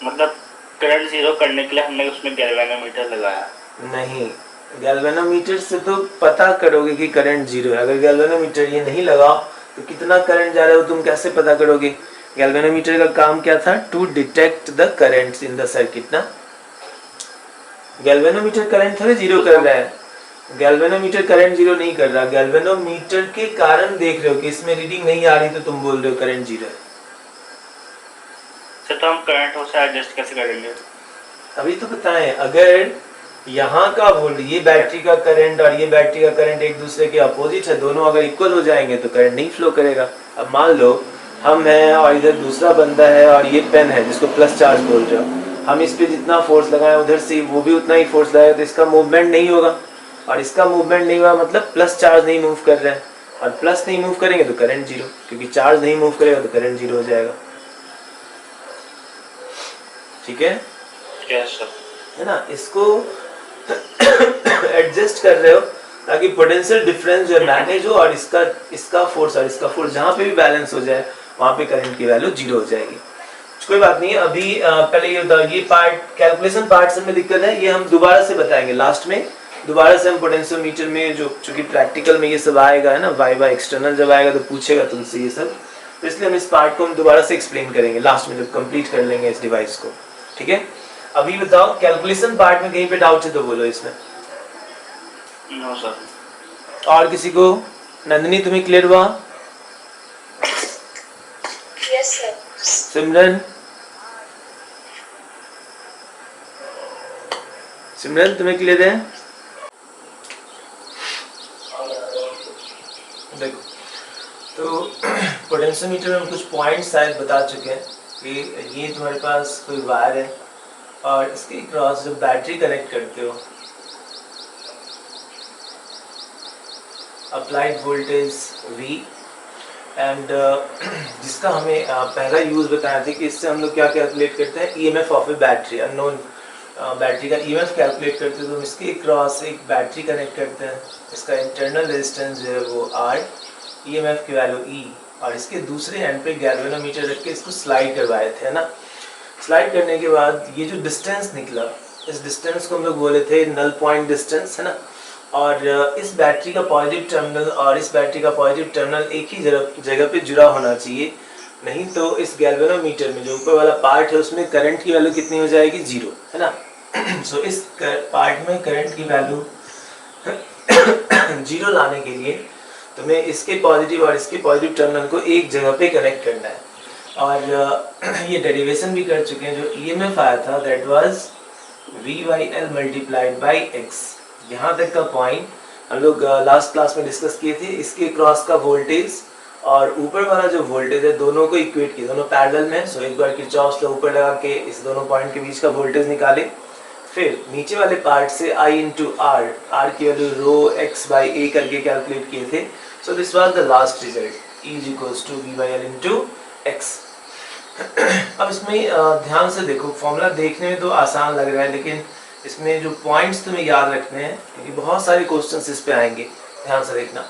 Speaker 2: मतलब करंट जीरो करने के लिए हमने उसमें गैल्वेनोमीटर लगाया.
Speaker 1: नहीं, गैल्वेनोमीटर से तो पता करोगे कि करंट जीरो है। अगर गैल्वेनोमीटर ये नहीं लगाओ तो कितना करंट जा रहा है वो तुम कैसे पता करोगे? गैल्वेनोमीटर का काम क्या था? To detect the currents in the circuit ना। गैल्वेनोमीटर करंट थोड़े जीरो कर रहा है, गैल्वेनोमीटर करंट जीरो नहीं कर रहा। गैल्वेनोमीटर के कारण देख रहे हो कि इसमें रीडिंग नहीं आ रही तो तुम बोल रहे हो करंट जीरो है।
Speaker 2: तो हम करंट से एडजस्ट कैसे करेंगे?
Speaker 1: अभी तो बताएं, अगर यहाँ का वोल्ट, ये बैटरी का करंट और ये बैटरी का करंट एक दूसरे के अपोजिट है, दोनों अगर इक्वल हो जाएंगे तो करंट नहीं फ्लो करेगा। अब मान लो हम हैं और इधर दूसरा बंदा है और ये पेन है जिसको प्लस चार्ज बोल रहे हो, हम इस पे जितना फोर्स लगाएं उधर से वो भी उतना ही फोर्स लगाएगा तो इसका मूवमेंट नहीं होगा, और इसका मूवमेंट नहीं हुआ मतलब प्लस चार्ज नहीं मूव कर रहा है, और प्लस नहीं मूव करेंगे तो करंट जीरो, क्योंकि चार्ज नहीं मूव करेगा तो करंट जीरो हो जाएगा। ठीक है?
Speaker 2: Yes sir.
Speaker 1: है ना? इसको एडजस्ट कर रहे हो ताकि पोटेंशियल डिफरेंस जो मैनेज हो और इसका फोर्स और इसका फोर्स जहाँ पे भी बैलेंस हो जाए वहाँ पे करंट की वैल्यू जीरो हो जाएगी। कोई बात नहीं है। अभी पहले ये बताओ, ये पार्ट कैलकुलेशन पार्ट से में दिक्कत है, ये हम दोबारा से बताएंगे लास्ट में। दोबारा से हम पोटेंशियोमीटर में जो चूंकि प्रैक्टिकल में ये सब आएगा है ना, वाई एक्सटर्नल जब आएगा तो पूछेगा तुमसे ये सब, तो इसलिए हम इस पार्ट को हम दोबारा से एक्सप्लेन करेंगे लास्ट में जब कंप्लीट कर लेंगे इस डिवाइस को। ठीक है? अभी बताओ कैलकुलेशन पार्ट में कहीं पे डाउट है तो बोलो इसमें।
Speaker 2: No sir.
Speaker 1: और किसी को? नंदिनी तुम्हें क्लियर हुआ?
Speaker 3: Yes sir.
Speaker 1: सिमरन? सिमरन तुम्हें क्लियर है? देखो तो पोटेंशियोमीटर में हम कुछ पॉइंट्स शायद बता चुके हैं कि ये तुम्हारे पास कोई वायर है और इसके क्रॉस जब बैटरी कनेक्ट करते हो, अप्लाइड वोल्टेज V एंड जिसका हमें पहला यूज बताया था कि इससे हम लोग क्या कैलकुलेट करते हैं, EMF of A battery, unknown battery का EMF कैलकुलेट करते हैं तो हम इसके क्रॉस एक बैटरी कनेक्ट करते हैं, इसका इंटरनल रेजिस्टेंस जो है वो R, EMF की वैल्यू E, और इसके दूसरे एंड पे गैल्वेनोमीटर रख के इसको स्लाइड करवाए थे ना। स्लाइड करने के बाद ये जो डिस्टेंस निकला, इस डिस्टेंस को हम लोग बोले थे नल पॉइंट डिस्टेंस, है ना। और इस बैटरी का पॉजिटिव टर्मिनल और इस बैटरी का पॉजिटिव टर्मिनल एक ही जगह पे जुड़ा होना चाहिए, नहीं तो इस गैल्वेनोमीटर में जो ऊपर वाला पार्ट है उसमें करंट की वैल्यू कितनी हो जाएगी? जीरो, है ना। सो इस पार्ट में करंट की वैल्यू जीरो लाने के लिए तुम्हें इसके पॉजिटिव और इसके पॉजिटिव टर्मिनल को एक जगह पे कनेक्ट करना है। और ये डेरिवेशन भी कर चुके हैं, जो EMF आया था that was V/L multiplied by X। यहाँ तक का पॉइंट हम लोग लास्ट क्लास में डिस्कस किए थे। इसके क्रॉस का वोल्टेज और ऊपर वाला जो वोल्टेज है दोनों को इक्वेट किया, दोनों पैरेलल में। सो एक बार किरचॉफ लॉ ऊपर लगा के इस दोनों पॉइंट के बीच का वोल्टेज निकाले, फिर नीचे वाले पार्ट से I इंटू R, R की value rho X by A करके कैलकुलेट किए थे। So this was the last result, E is equals to V/L into X। अब इसमें ध्यान से देखो, फॉर्मूला देखने में तो आसान लग रहा है लेकिन इसमें जो पॉइंट्स तुम्हें याद रखने हैं क्योंकि बहुत सारे क्वेश्चंस इस पे आएंगे, ध्यान से देखना।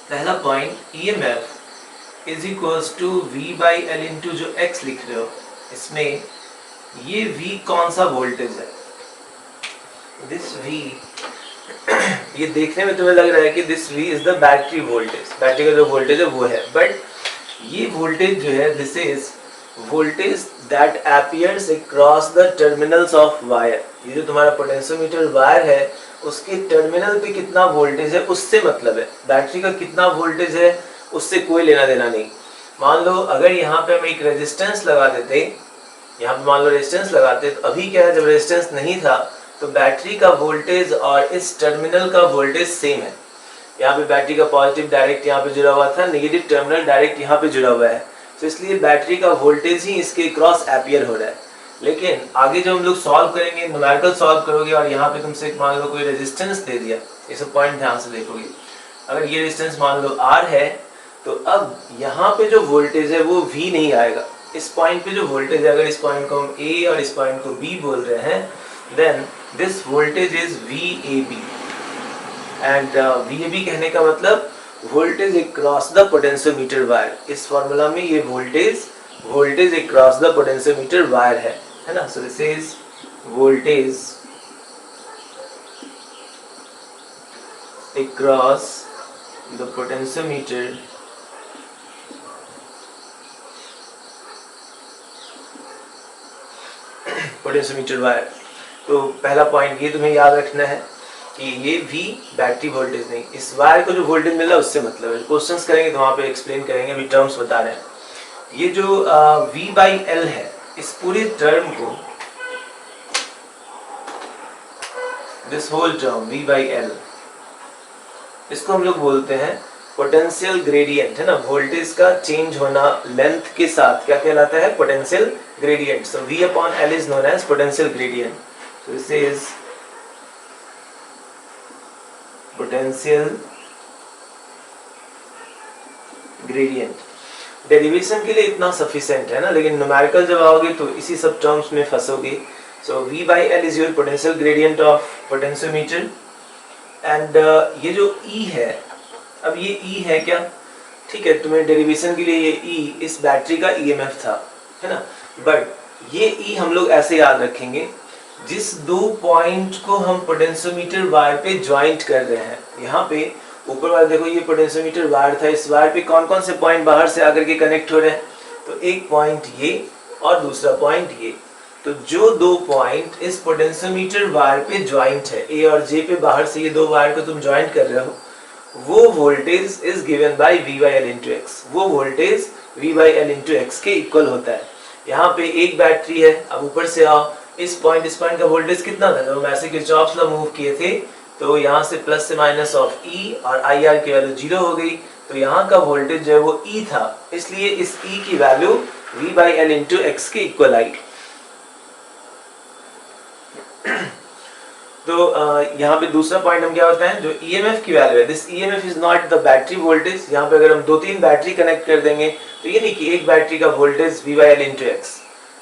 Speaker 1: पहला point, EMF is equals to V/L into जो X लिख रहे हो, इसमें ये V कौन सा वोल्टेज है? दिस V, ये देखने में तुम्हें लग रहा है कि this V is the battery voltage, battery का जो वोल्टेज है वो है, बट ये वोल्टेज जो है this is voltage that appears across the terminals of wire. ये जो तुम्हारा पोटेंशियोमीटर वायर है उसके टर्मिनल पे कितना वोल्टेज है उससे मतलब है, बैटरी का कितना वोल्टेज है उससे कोई लेना देना नहीं। मान लो अगर यहाँ पे हम एक रेजिस्टेंस लगा देते, यहाँ पे मान लो रेजिस्टेंस लगाते, तो अभी क्या है जब रेजिस्टेंस नहीं था तो बैटरी का वोल्टेज और इस टर्मिनल का वोल्टेज सेम है। यहाँ पे बैटरी का पॉजिटिव डायरेक्ट यहाँ पे जुड़ा हुआ था, नेगेटिव टर्मिनल डायरेक्ट यहाँ पे जुड़ा हुआ है, तो इसलिए बैटरी का वोल्टेज ही इसके क्रॉस एपियर हो रहा है। लेकिन आगे जब हम लोग सॉल्व करेंगे, न्यूमेरिकल सॉल्व करोगे और यहाँ पे तुमसे मान लो कोई रेजिस्टेंस दे दिया, ये सब पॉइंट ध्यान से देखोगे। अगर ये रेजिस्टेंस मान लो R है तो अब यहाँ पे जो वोल्टेज है वो V नहीं आएगा, इस पॉइंट पे जो वोल्टेज है, अगर इस पॉइंट को हम A और इस पॉइंट को B बोल रहे हैं, then this voltage is VAB। And VAB कहने का मतलब voltage across the potentiometer wire. इस फॉर्मूला में ये voltage across the potentiometer wire है ना। So this is voltage across the potentiometer wire. तो पहला पॉइंट ये तुम्हें याद रखना है कि ये V बैटरी वोल्टेज नहीं, इस वायर को जो वोल्टेज मिल रहा है उससे मतलब है। क्वेश्चंस करेंगे तो वहाँ पे एक्सप्लेन करेंगे, अभी टर्म्स बता रहे हैं। ये जो V/L है, इस पूरे टर्म को, दिस होल टर्म V/L, इसको हम लोग बोलते हैं पोटेंशियल ग्रेडियंट, है ना। वोल्टेज का चेंज होना लेंथ के साथ क्या कहलाता है? Potential gradient. So V/L is known as potential gradient. So this is potential gradient. Derivation के लिए इतना सफिशिएंट है ना, लेकिन न्यूमेरिकल जब आओगे तो इसी सब टर्म्स में फंसोगे। सो V/L is your potential gradient of potentiometer. And ये जो E है, अब ये E है क्या? ठीक है, तुम्हें डेरिवेशन के लिए ये E इस बैटरी का EMF था, है ना। बट ये E हम लोग ऐसे याद रखेंगे, जिस दो पॉइंट को हम पोटेंशियोमीटर वायर पे ज्वाइंट कर रहे हैं, यहाँ पे ऊपर वाला देखो, ये पोटेंशियोमीटर वायर था, इस वायर पे कौन कौन से पॉइंट बाहर से आकर के कनेक्ट हो रहे हैं? तो एक पॉइंट ये और दूसरा पॉइंट ये। तो जो दो पॉइंट इस पोटेंशियोमीटर वायर पे ज्वाइंट है, A और J पे, बाहर से ये दो वायर को तुम ज्वाइंट कर रहे हो, वो voltage is given by V/L into X। वो वोल्टेज V/L into X के इक्वल होता है। यहाँ पे एक बैटरी है, अब ऊपर से आओ, इस पॉइंट का वोल्टेज कितना था? जब हम ऐसे किरचॉफ लॉ मूव किए थे तो यहाँ से प्लस से माइनस ऑफ E और IR की वैल्यू 0 हो गई, तो यहाँ का वोल्टेज जो है वो E था, इसलिए इस E की वैल्यू V/L into X के इक्वल आई। तो यहाँ पे दूसरा पॉइंट हम क्या होता है, जो EMF की वैल्यू है, this EMF is not the battery voltage. यहाँ पे अगर हम 2-3 बैटरी कनेक्ट कर देंगे तो ये नहीं कि एक बैटरी का वोल्टेज V/L into X।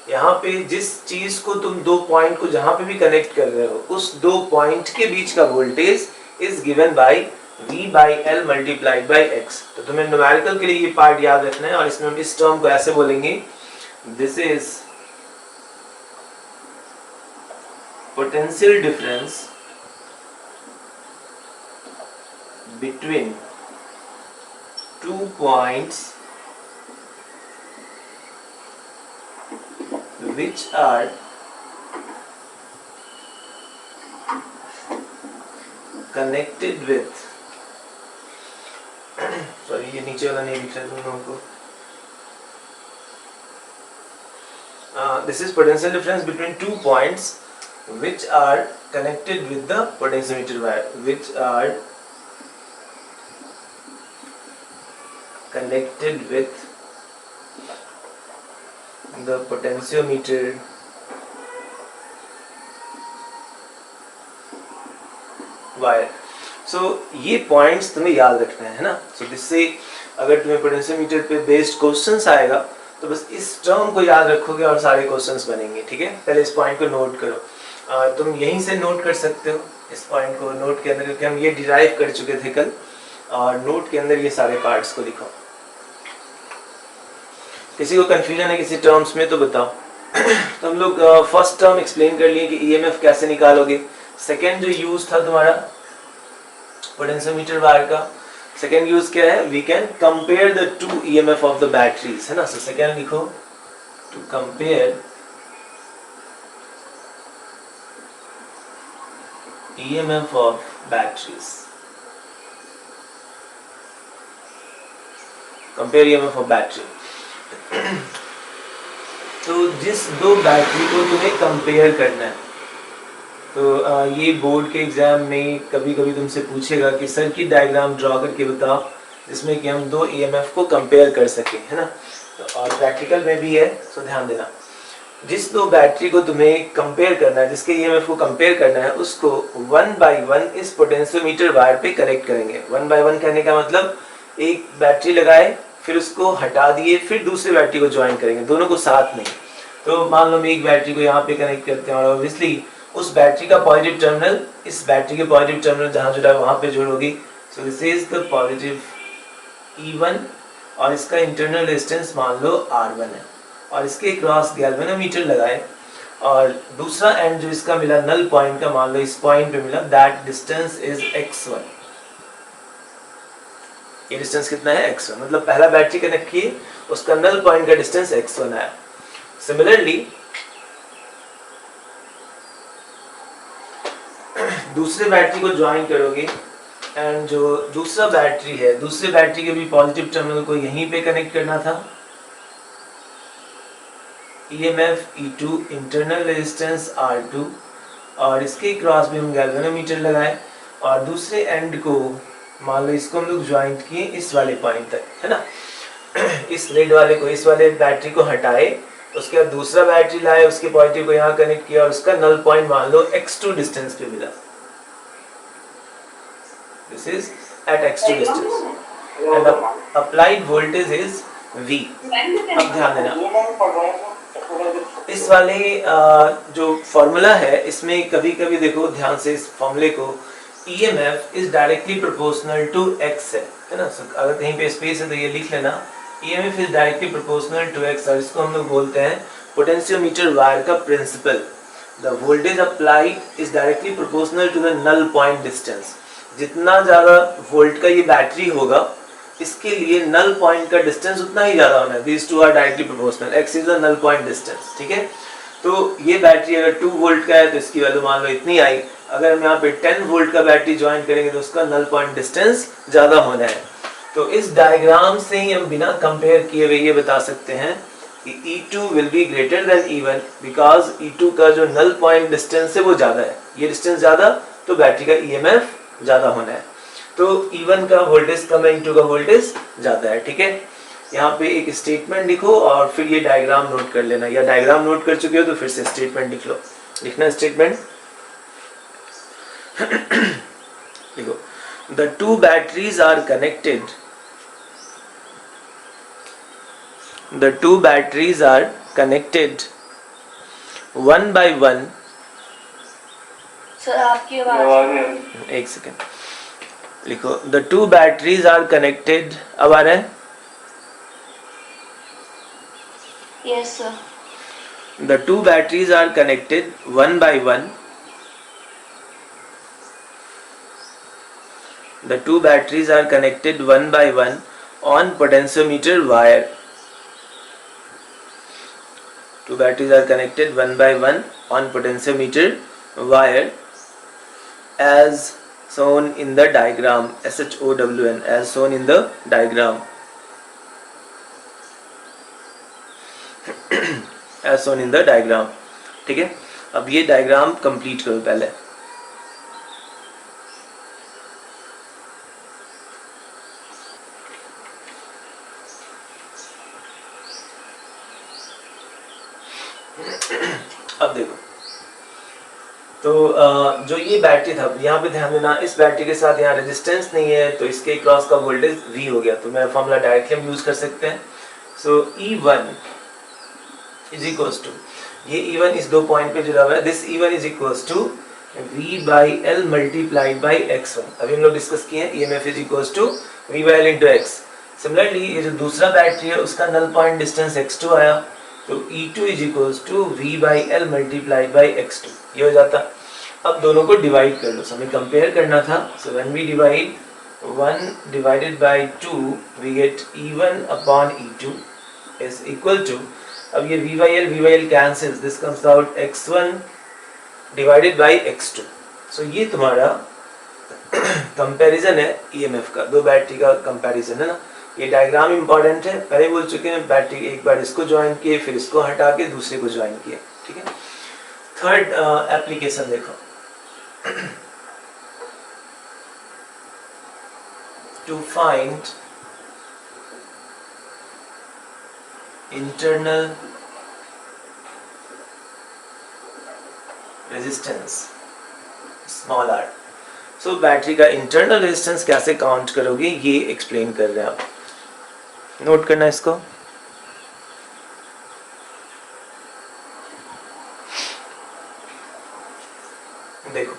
Speaker 1: यहाँ पे जिस चीज को तुम दो पॉइंट को जहाँ पे भी कनेक्ट कर रहे हो, उस दो पॉइंट के बीच का voltage is given by V/L multiplied by X। तो तुम्हें न्यूमेरिकल के लिए ये पार्ट याद रखना है, और इसमें हम इस टर्म को ऐसे बोलेंगे, this is potential difference between two points which are connected with sorry ये नीचे वाला नहीं लिख रहा तुम लोगों को। This is potential difference between two points which are connected with the potentiometer wire, which are connected with the potentiometer wire। So ये पॉइंट्स तुम्हें याद रखना है ना। So जिससे अगर तुम्हें पोटेंशियोमीटर पे बेस्ड क्वेश्चंस आएगा तो बस इस टर्म को याद रखोगे और सारे क्वेश्चंस बनेंगे। ठीक है, पहले इस पॉइंट को नोट करो। तुम यहीं से नोट कर सकते हो इस पॉइंट को नोट के अंदर, क्योंकि हम ये डिराइव कर चुके थे कल, और नोट के अंदर ये सारे पार्ट्स को लिखो। किसी को कंफ्यूजन है किसी टर्म्स में तो बताओ। तो हम लोग फर्स्ट टर्म एक्सप्लेन कर लिए कि EMF कैसे निकालोगे। सेकेंड जो यूज था तुम्हारा पोटेंशियोमीटर वायर का, सेकेंड यूज क्या है? We can compare the two EMF of the batteries, है ना। सो सेकेंड लिखो, to compare EMF of batteries, compare EMF of battery। तो जिस दो बैटरी को तुम्हें कंपेयर करना है, तो ये बोर्ड के एग्जाम में कभी कभी तुमसे पूछेगा कि सर्किट डायग्राम ड्रॉ करके बताओ जिसमें कि हम दो EMF को कंपेयर कर सकें, है ना। तो और प्रैक्टिकल में भी है, तो ध्यान देना। जिस दो बैटरी को तुम्हें कंपेयर करना है, जिसके EMF को कंपेयर करना है, उसको 1 by 1 इस पोटेंशियोमीटर वायर पे कनेक्ट करेंगे। 1 by 1 कहने का मतलब एक बैटरी लगाए, फिर उसको हटा दिए, फिर दूसरे बैटरी को ज्वाइन करेंगे, दोनों को साथ नहीं। तो मान लो हम एक बैटरी को यहाँ पे कनेक्ट करते हैं, और ऑब्वियसली उस बैटरी का पॉजिटिव टर्मिनल इस बैटरी के पॉजिटिव टर्मिनल जहाँ जुड़ा है वहाँ पे जोड़ोगी। So this is the positive E1, और इसका इंटरनल रेजिस्टेंस मान लो R1 है, और इसके क्रॉस गैल्वेनोमीटर लगाए, और दूसरा एंड जो इसका मिला नल पॉइंट का, मान लो इस पॉइंट पे मिला, दैट डिस्टेंस इज x1। ये डिस्टेंस कितना है x1, मतलब पहला बैटरी कनेक्ट किए, उसका नल पॉइंट का डिस्टेंस x1 आया। सिमिलरली दूसरे बैटरी को ज्वाइन करोगे एंड जो दूसरा बैटरी है, दूसरे बैटरी के भी पॉजिटिव टर्मिनल को यहीं पे कनेक्ट करना था। EMF E2 internal resistance R2 और इसके क्रॉस में हम गैल्वेनोमीटर लगाए और दूसरे एंड को मान लो इसको हम लोग ज्वाइंट किए इस वाले पॉइंट तक, है ना। इस रेड वाले को, इस वाले बैटरी को हटाए, उसके बाद दूसरा बैटरी लाए, उसके पॉजिटिव को यहाँ कनेक्ट किया और उसका नल पॉइंट मान लो x2 डिस्टेंस पे मिला। This is at x2 distance and applied voltage is V। अब ध्यान देना इस वाले जो फॉर्मूला है इसमें कभी कभी देखो ध्यान से इस फॉर्मूले को, EMF is directly proportional to x है ना। अगर कहीं पे स्पेस है तो ये लिख लेना, EMF is directly proportional to x और इसको हम लोग बोलते हैं पोटेंशियोमीटर वायर का principle. The voltage applied is directly proportional to the null point distance. जितना ज़्यादा वोल्ट का ये बैटरी होगा इसके लिए नल पॉइंट का डिस्टेंस उतना ही ज़्यादा होना है। These two are directly proportional. X is the null point distance, ठीक है। तो ये बैटरी अगर 2 वोल्ट का है तो इसकी वैल्यू मान लो इतनी आई। अगर हम यहाँ पे 10 वोल्ट का बैटरी ज्वाइन करेंगे तो उसका नल पॉइंट डिस्टेंस ज़्यादा होना है। तो इस डायग्राम से ही हम बिना कंपेयर किए हुए ये बता सकते हैं कि E2 will be greater than E1 because E2 का जो नल पॉइंट डिस्टेंस है वो ज़्यादा है। ये डिस्टेंस ज़्यादा तो बैटरी का EMF ज़्यादा होना है। तो E1 का वोल्टेज कम है, E2 का वोल्टेज ज़्यादा है, ठीक है। यहाँ पे एक स्टेटमेंट लिखो और फिर ये डायग्राम नोट कर लेना, या डायग्राम नोट कर चुके हो तो फिर से स्टेटमेंट लिख लो। लिखना स्टेटमेंट लिखो, the two batteries are connected, the two batteries are connected one by one.
Speaker 3: Sir आपकी आवाज,
Speaker 1: एक सेकेंड लिखो, the two batteries are connected. अब आ रहा है?
Speaker 3: Yes sir.
Speaker 1: The two batteries are connected one by one. The two batteries are connected one by one on potentiometer wire. Two batteries are connected one by one on potentiometer wire as shown in the diagram, SHOWN, as shown in the diagram, as shown in the diagram, ठीक है। अब ये डायग्राम कंप्लीट करो पहले। अब देखो, तो जो ये बैटरी था, यहाँ पे ध्यान देना, इस बैटरी के साथ यहाँ रेजिस्टेंस नहीं है तो इसके क्रॉस का वोल्टेज V हो गया। तो मेरा फॉर्मूला डायरेक्टली हम यूज कर सकते हैं। सो E1 इज इक्वल्स टू, ये E1 इस दो पॉइंट पे जुड़ा हुआ है, this E1 is equals to V by L multiplied by X1। अभी हम लोग डिस्कस किए हैं EMF is equals to V by L into X। Similarly ये जो दूसरा बैटरी है उसका नल पॉइंट डिस्टेंस X2 आया, तो E2 is equals to V by L multiplied by X2, ये हो जाता। अब दोनों को डिवाइड कर लो, हमें कंपेयर करना था। So when we divide 1 divided by 2 we get E1 upon E2 is equal to, अब ये V by L cancels, this comes out X1 divided by X2। सो ये तुम्हारा कंपैरिजन है EMF का, दो बैटरी का कंपैरिजन है ना। ये डायग्राम इंपॉर्टेंट है, पहले बोल चुके हैं। बैटरी एक बार इसको ज्वाइन किए, फिर इसको हटा के दूसरे को ज्वाइन किए, ठीक है। थर्ड एप्लीकेशन देखो, to find internal resistance small r। सो बैटरी का इंटरनल रेजिस्टेंस कैसे काउंट करोगे ये एक्सप्लेन कर रहे हैं आप, नोट करना इसको। देखो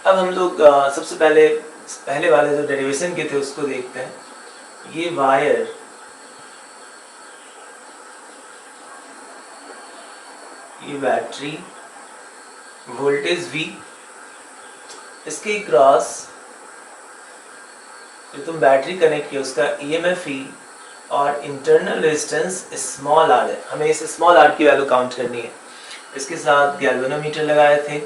Speaker 1: अब हम लोग सबसे पहले वाले जो डेरिवेशन के थे उसको देखते हैं। ये वायर, ये बैटरी, वोल्टेज V, इसके क्रॉस जो तुम बैटरी कनेक्ट किया उसका EMF E और इंटरनल रेजिस्टेंस स्मॉल r है, हमें इस स्मॉल r की वैल्यू काउंट करनी है। इसके साथ गैल्वेनोमीटर लगाए थे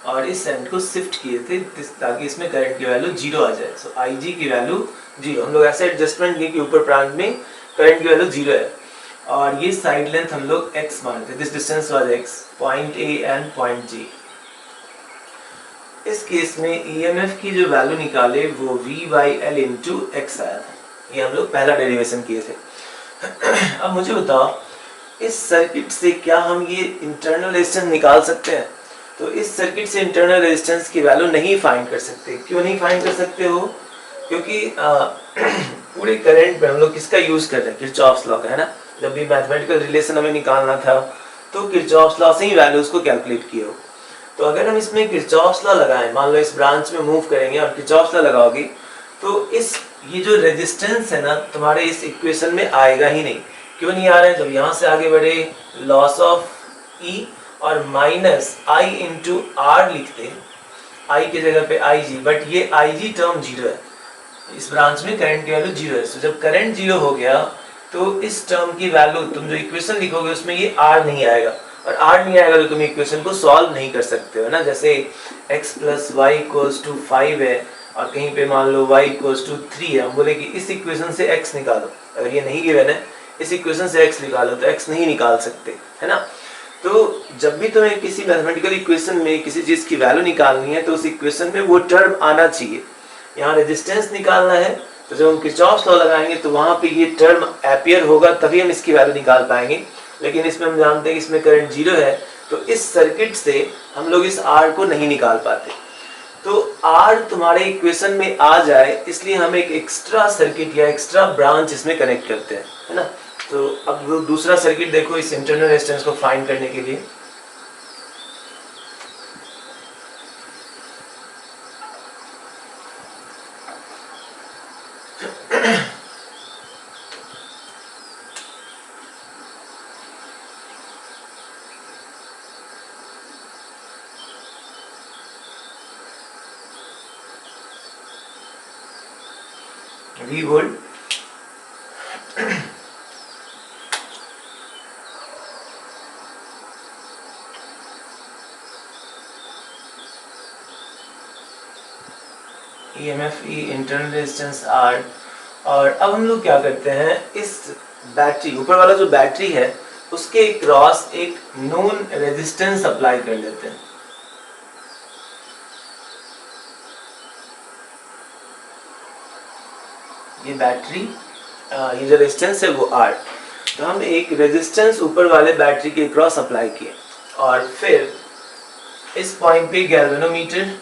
Speaker 1: और इस एंड को शिफ्ट किए थे ताकि इसमें करंट की वैल्यू 0 आ जाए। सो IG की वैल्यू 0, हम लोग ऐसे एडजस्टमेंट किए कि ऊपर प्रांत में करंट की वैल्यू 0 है और ये साइड लेंथ हम लोग x मानते हैं। This distance was x, point A and point G। इस केस में EMF की जो वैल्यू निकाले वो V/L इंटू x आया था। ये हम लोग पहला डेरिवेशन किए थे। अब मुझे बताओ इस सर्किट से क्या हम ये इंटरनल रेजिस्टेंस निकाल सकते हैं? तो इस सर्किट से इंटरनल रेजिस्टेंस की वैल्यू नहीं फाइंड कर सकते। क्यों नहीं फाइंड कर सकते हो? क्योंकि पूरे करंट में हम लोग किसका यूज कर रहे हैं? किरचॉफ्स लॉ का, है ना। जब भी मैथमेटिकल रिलेशन हमें निकालना था तो किरचॉफ्स लॉ से ही वैल्यूज को कैलकुलेट किए हो। तो अगर हम इसमें किरचॉफ्स लॉ लगाएं, मान लो इस ब्रांच में मूव करेंगे और किरचॉफ्स लॉ लगाओगे तो ये जो रेजिस्टेंस है ना तुम्हारे इस इक्वेशन में आएगा ही नहीं। क्यों नहीं आ रहा है? जब यहाँ से आगे बढ़े लॉस ऑफ E और माइनस I इंटू आर लिखते, I की जगह पे IG, बट ये IG टर्म 0 है, इस ब्रांच में करंट की वैल्यू 0 है। तो जब करंट 0 हो गया तो इस टर्म की वैल्यू तुम जो इक्वेशन लिखोगे उसमें ये R नहीं आएगा, और R नहीं आएगा तो तुम इक्वेशन को सॉल्व नहीं कर सकते हो ना। जैसे x plus y equals to 5 है और कहीं पे मान लो y इक्वल्स टू 3 है, हम बोले कि इस इक्वेशन से x निकालो, अगर ये नहीं गिवन है इस इक्वेशन से x निकालो तो x नहीं निकाल सकते, है ना। तो जब भी तुम्हें किसी मैथमेटिकल इक्वेशन में किसी चीज की वैल्यू निकालनी है तो उस इक्वेशन में वो टर्म आना चाहिए। यहाँ रेजिस्टेंस निकालना है तो जब हम किरचॉफ्स लॉ लगाएंगे तो वहां पे ये टर्म अपीयर होगा तभी हम इसकी वैल्यू निकाल पाएंगे। लेकिन इसमें हम जानते हैं कि इसमें करंट 0 है तो इस सर्किट से हम लोग इस R को नहीं निकाल पाते। तो R तुम्हारे इक्वेशन में आ जाए इसलिए हम एक एक्स्ट्रा सर्किट या एक्स्ट्रा ब्रांच इसमें कनेक्ट करते हैं, है ना। तो अब दूसरा सर्किट देखो इस इंटरनल रेजिस्टेंस को फाइंड करने के लिए। V volt EMF E, internal resistance R। और अब हम लोग क्या करते हैं, इस बैटरी ऊपर वाला जो बैटरी है उसके क्रॉस एक नोन रेजिस्टेंस अप्लाई कर लेते हैं। ये बैटरी ये जो रेजिस्टेंस है वो R, तो हम एक रेजिस्टेंस ऊपर वाले बैटरी के क्रॉस अप्लाई किए और फिर इस पॉइंट पे गैल्वेनोमीटर,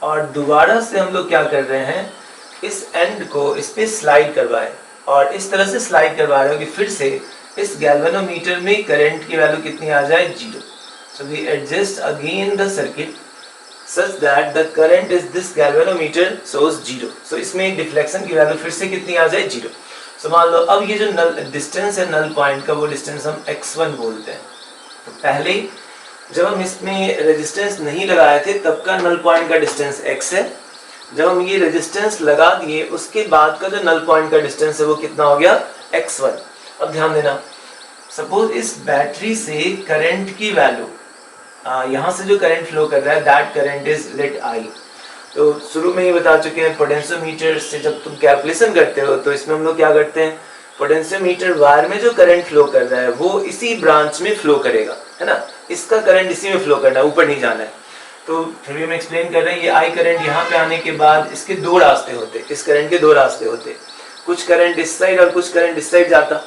Speaker 1: और दोबारा से हम लोग क्या कर रहे हैं इस एंड को इस पे स्लाइड करवाए और इस तरह से स्लाइड करवा रहे हो कि फिर से इस गैल्वेनोमीटर में करंट की वैल्यू कितनी आ जाए 0। So we adjust again the circuit such that the current is this galvanometer shows 0। so इसमें डिफ्लेक्शन की वैल्यू फिर से कितनी आ जाए 0। so मान लो अब ये जो नल डिस्टेंस है नल पॉइंट का वो डिस्टेंस हम x1 बोलते हैं। तो पहले जब हम इसमें रेजिस्टेंस नहीं लगाए थे तब का नल पॉइंट का डिस्टेंस x है। जब हम ये रेजिस्टेंस लगा दिए उसके बाद का जो नल पॉइंट का डिस्टेंस है वो कितना हो गया x1। अब ध्यान देना, सपोज इस बैटरी से करंट की वैल्यू यहाँ से जो करंट फ्लो कर रहा है that current is let I। तो शुरू में ही बता चुके हैं पोटेंशियोमीटर से जब तुम कैलकुलेशन करते हो तो इसमें हम लोग क्या करते हैं, पोटेंशियोमीटर वायर में जो करंट फ्लो कर रहा है वो इसी ब्रांच में फ्लो करेगा, है ना। इसका करंट इसी में फ्लो करना है, ऊपर नहीं जाना है। तो फिर भी हम एक्सप्लेन कर रहे हैं, ये I करंट यहाँ पे आने के बाद इसके दो रास्ते होते, इस करंट के दो रास्ते होते, कुछ करंट इस साइड और कुछ करंट इस साइड जाता।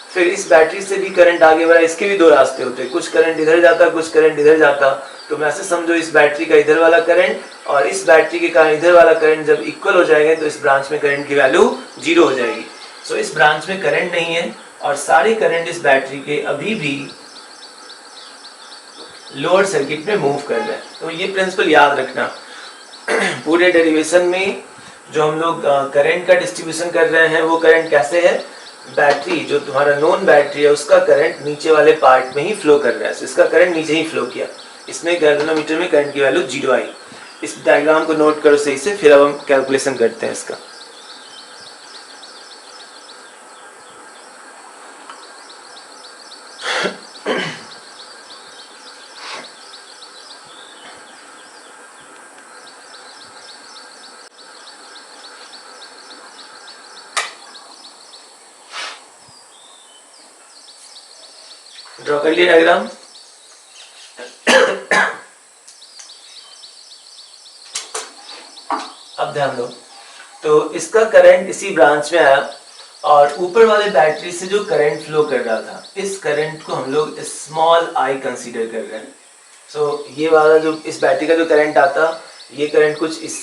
Speaker 1: फिर इस बैटरी से भी करंट आगे बढ़ा, इसके भी दो रास्ते होते, कुछ करंट इधर जाता कुछ करंट इधर जाता। तो मैं ऐसे समझो इस बैटरी का इधर वाला करंट और इस बैटरी के कारण इधर वाला करंट जब इक्वल हो जाएंगे तो इस ब्रांच में करंट की वैल्यू 0 हो जाएगी। सो इस ब्रांच में करंट नहीं है और सारे करंट इस बैटरी के अभी भी लोअर सर्किट में मूव कर रहे हैं। तो ये प्रिंसिपल याद रखना। पूरे डेरिवेशन में जो हम लोग करंट का डिस्ट्रीब्यूशन कर रहे हैं वो करंट कैसे है, बैटरी जो तुम्हारा नॉन बैटरी है उसका करंट नीचे वाले पार्ट में ही फ्लो कर रहा है। इसका करंट नीचे ही फ्लो किया, इसमें गैल्वेनोमीटर में करंट की वैल्यू 0 आई। इस डायग्राम को नोट करो सही से, फिर अब हम कैलकुलेशन करते हैं इसका। ड्रॉ कर लिया डायग्राम। अब ध्यान दो, तो इसका करंट इसी ब्रांच में आया और ऊपर वाले बैटरी से जो करंट फ्लो कर रहा था, इस करंट को हम लोग स्मॉल आई कंसीडर कर रहे हैं। सो ये वाला जो इस बैटरी का जो करंट आता, ये करंट कुछ इस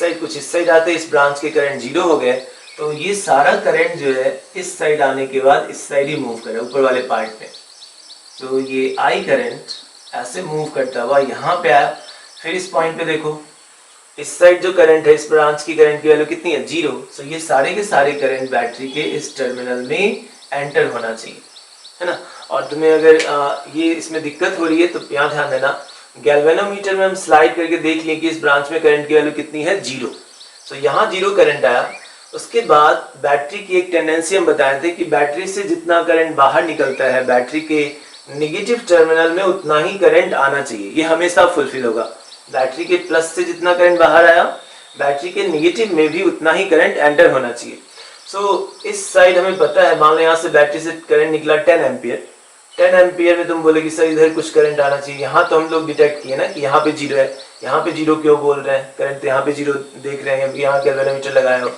Speaker 1: साइड आते, इस ब्रांच के करंट जीरो हो गए, तो ये सारा करंट जो है इस साइड आने के बाद इस साइड ही मूव करे ऊपर वाले पार्ट में। तो ये आई करंट ऐसे मूव करता हुआ यहाँ पे आया, फिर इस पॉइंट पे देखो इस साइड जो करंट है, इस ब्रांच की करंट की वैल्यू कितनी है, 0। सो ये सारे के सारे करंट बैटरी के इस टर्मिनल में एंटर होना चाहिए, है ना। और तुम्हें अगर ये इसमें दिक्कत हो रही है तो यहाँ ध्यान देना, गैल्वेनोमीटर में हम स्लाइड करके देख लिए कि इस ब्रांच में करंट की वैल्यू कितनी है, 0। सो यहाँ 0 करंट आया। उसके बाद बैटरी की एक टेंडेंसी हम बताए थे कि बैटरी से जितना करंट बाहर निकलता है, बैटरी के नेगेटिव टर्मिनल में उतना ही करंट आना चाहिए, ये हमेशा फुलफिल होगा। बैटरी के प्लस से जितना करंट बाहर आया, बैटरी के नेगेटिव में भी उतना ही करंट एंटर होना चाहिए। सो इस साइड हमें पता है, मान लो यहाँ से बैटरी से करंट निकला 10 एम्पियर। 10 एम्पियर में तुम बोलोगे सर इधर कुछ करंट आना चाहिए, यहाँ तो हम लोग डिटेक्ट किए ना कि यहाँ पे 0 है, यहाँ पे 0 क्यों बोल रहे हैं, करंट तो यहाँ पे 0 देख रहे हैं, यहाँ गैल्वेनोमीटर लगाया हो।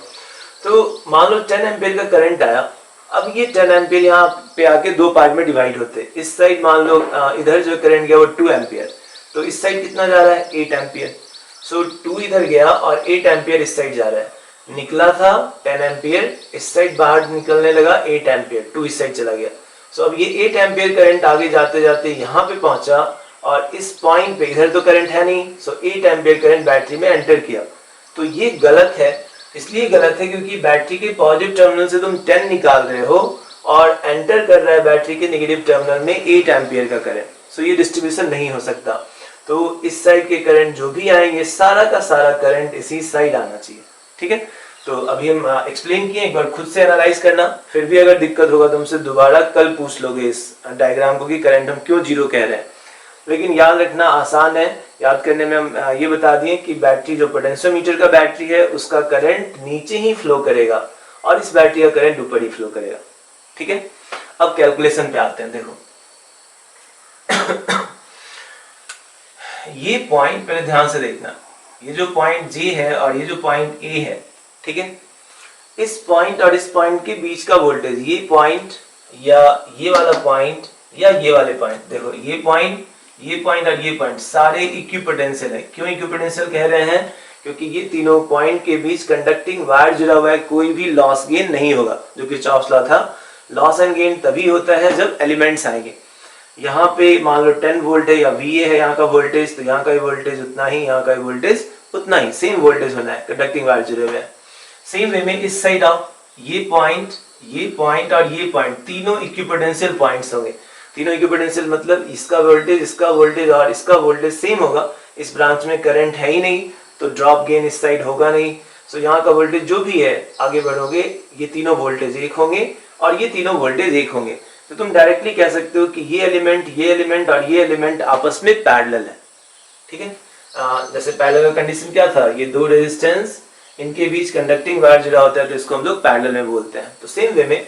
Speaker 1: तो मान लो 10 एम्पियर का करंट आया। अब ये 10 एम्पियर यहाँ पे आके दो पार्ट में डिवाइड होते हैं। इस साइड मान लो इधर जो करंट गया वो 2 एम्पियर, तो इस साइड कितना जा रहा है, 8 एम्पियर। सो 2 इधर गया और 8 एम्पियर इस साइड जा रहा है। निकला था 10 एम्पियर, इस साइड बाहर निकलने लगा 8 एम्पियर, 2 इस साइड चला गया। सो अब ये 8 एम्पियर करंट आगे जाते जाते यहाँ पे पहुंचा और इस पॉइंट पे इधर तो करंट है नहीं, सो 8 एम्पियर करंट बैटरी में एंटर किया। तो ये गलत है, इसलिए गलत है क्योंकि बैटरी के पॉजिटिव टर्मिनल से तुम 10 निकाल रहे हो और एंटर कर रहा है बैटरी के नेगेटिव टर्मिनल में 8 एम्पियर का करंट। सो ये डिस्ट्रीब्यूशन नहीं हो सकता। तो इस साइड के करंट जो भी आएंगे, सारा का सारा करंट इसी साइड आना चाहिए, ठीक है। तो अभी हम एक्सप्लेन किए, एक बार खुद से एनालाइज करना, फिर भी अगर दिक्कत होगा तुमसे दोबारा कल पूछ लोगे इस डायग्राम को कि करंट हम क्यों 0 कह रहे हैं। लेकिन याद रखना आसान है, याद करने में हम ये बता दिए कि बैटरी जो पोटेंशियोमीटर का बैटरी है उसका करंट नीचे ही फ्लो करेगा और इस बैटरी का करंट ऊपर ही फ्लो करेगा, ठीक है। अब कैलकुलेशन पे आते हैं। देखो ये पॉइंट पहले ध्यान से देखना, ये जो पॉइंट J है और ये जो पॉइंट A है, ठीक है। इस पॉइंट और इस पॉइंट के बीच का वोल्टेज, ये पॉइंट या ये वाला पॉइंट या ये वाले पॉइंट, देखो ये पॉइंट और ये पॉइंट सारे इक्विपोटेंशियल है। क्यों इक्विपोटेंशियल कह रहे हैं, क्योंकि ये तीनों पॉइंट के बीच कंडक्टिंग वायर जुड़ा हुआ है, कोई भी लॉस गेन नहीं होगा, जो कि किरचॉफ्स लॉ था। लॉस एंड गेन तभी होता है जब एलिमेंट्स आएंगे। यहाँ पे मान लो 10 वोल्ट है या VA है यहाँ का वोल्टेज, तो यहाँ का वोल्टेज उतना ही, यहाँ का वोल्टेज उतना ही, सेम वोल्टेज होना है, कंडक्टिंग वायर जुड़े हुए हैं। सेम वे में इस साइड आओ, ये पॉइंट और ये पॉइंट तीनों इक्विपोटेंशियल पॉइंट्स होंगे। तीनों इक्विपोटेंशियल मतलब इसका वोल्टेज और इसका वोल्टेज सेम होगा। इस ब्रांच में करंट है ही नहीं तो ड्रॉप गेन इस साइड होगा नहीं। सो यहाँ का वोल्टेज जो भी है, आगे बढ़ोगे ये तीनों वोल्टेज एक होंगे और ये तीनों वोल्टेज एक होंगे। तो तुम डायरेक्टली कह सकते हो कि ये एलिमेंट और ये एलिमेंट आपस में पैरेलल है, ठीक है। जैसे पैरेलल का कंडीशन क्या था, ये दो रेजिस्टेंस, इनके बीच कंडक्टिंग वायर जुड़ा होता है तो इसको हम लोग पैरेलल में बोलते हैं। तो सेम वे में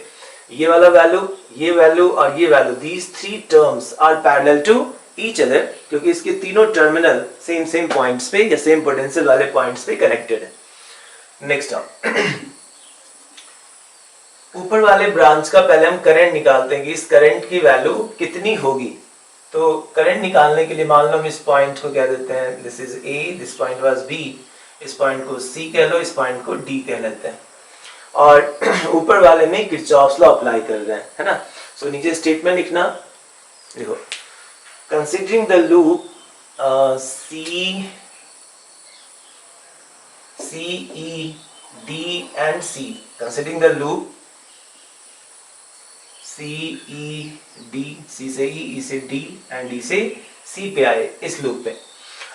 Speaker 1: ये वाला वैल्यू, ये वैल्यू और ये value, these three terms are parallel to each other, क्योंकि इसके तीनों टर्मिनल सेम पॉइंट्स पे या सेम पोटेंशियल वाले पॉइंट्स पे कनेक्टेड है। नेक्स्ट ऊपर वाले ब्रांच का पहले हम करंट निकालते हैं कि इस करंट की वैल्यू कितनी होगी। तो करंट निकालने के लिए मान लो हम इस पॉइंट को कह देते हैं this is A, this point was B, इस पॉइंट को C कह लो, इस पॉइंट को D कह लेते हैं और ऊपर वाले में किरचॉफ्स लॉ अप्लाई कर रहे हैं, है ना। सो नीचे स्टेटमेंट लिखना, देखो considering the loop C, E, D and C, considering the loop C, E, D, C से E, E से D and D से C पे आए इस लूप पे।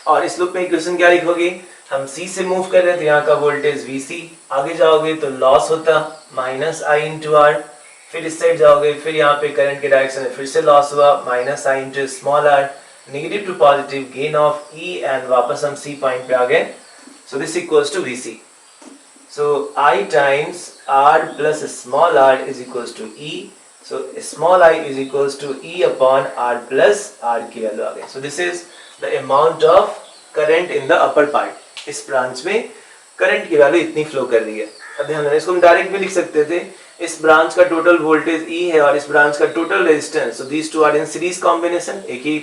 Speaker 1: और इस लूप में इक्वेशन क्या लिखोगे, हम C से मूव कर रहे हैं तो यहाँ का वोल्टेज VC, आगे जाओगे तो लॉस होता माइनस I इंटू आर, फिर इस साइड जाओगे फिर यहाँ पे करंट के डायरेक्शन में फिर से लॉस हुआ minus I into small r, negative to positive gain of E and वापस हम C पॉइंट पे आ गए. So this equals to VC. So I times r plus small r is equals to E. So small I is equals to E upon r plus r की वैल्यू आ गई. So this is the amount of current in the upper part. इस ब्रांच में करंट की वैल्यू इतनी फ्लो कर रही है. अब ध्यान देना, इसको हम डायरेक्ट भी लिख सकते थे. इस ब्रांच का टोटल वोल्टेज E है और इस ब्रांच का total resistance. So these two are in series combination. एक ही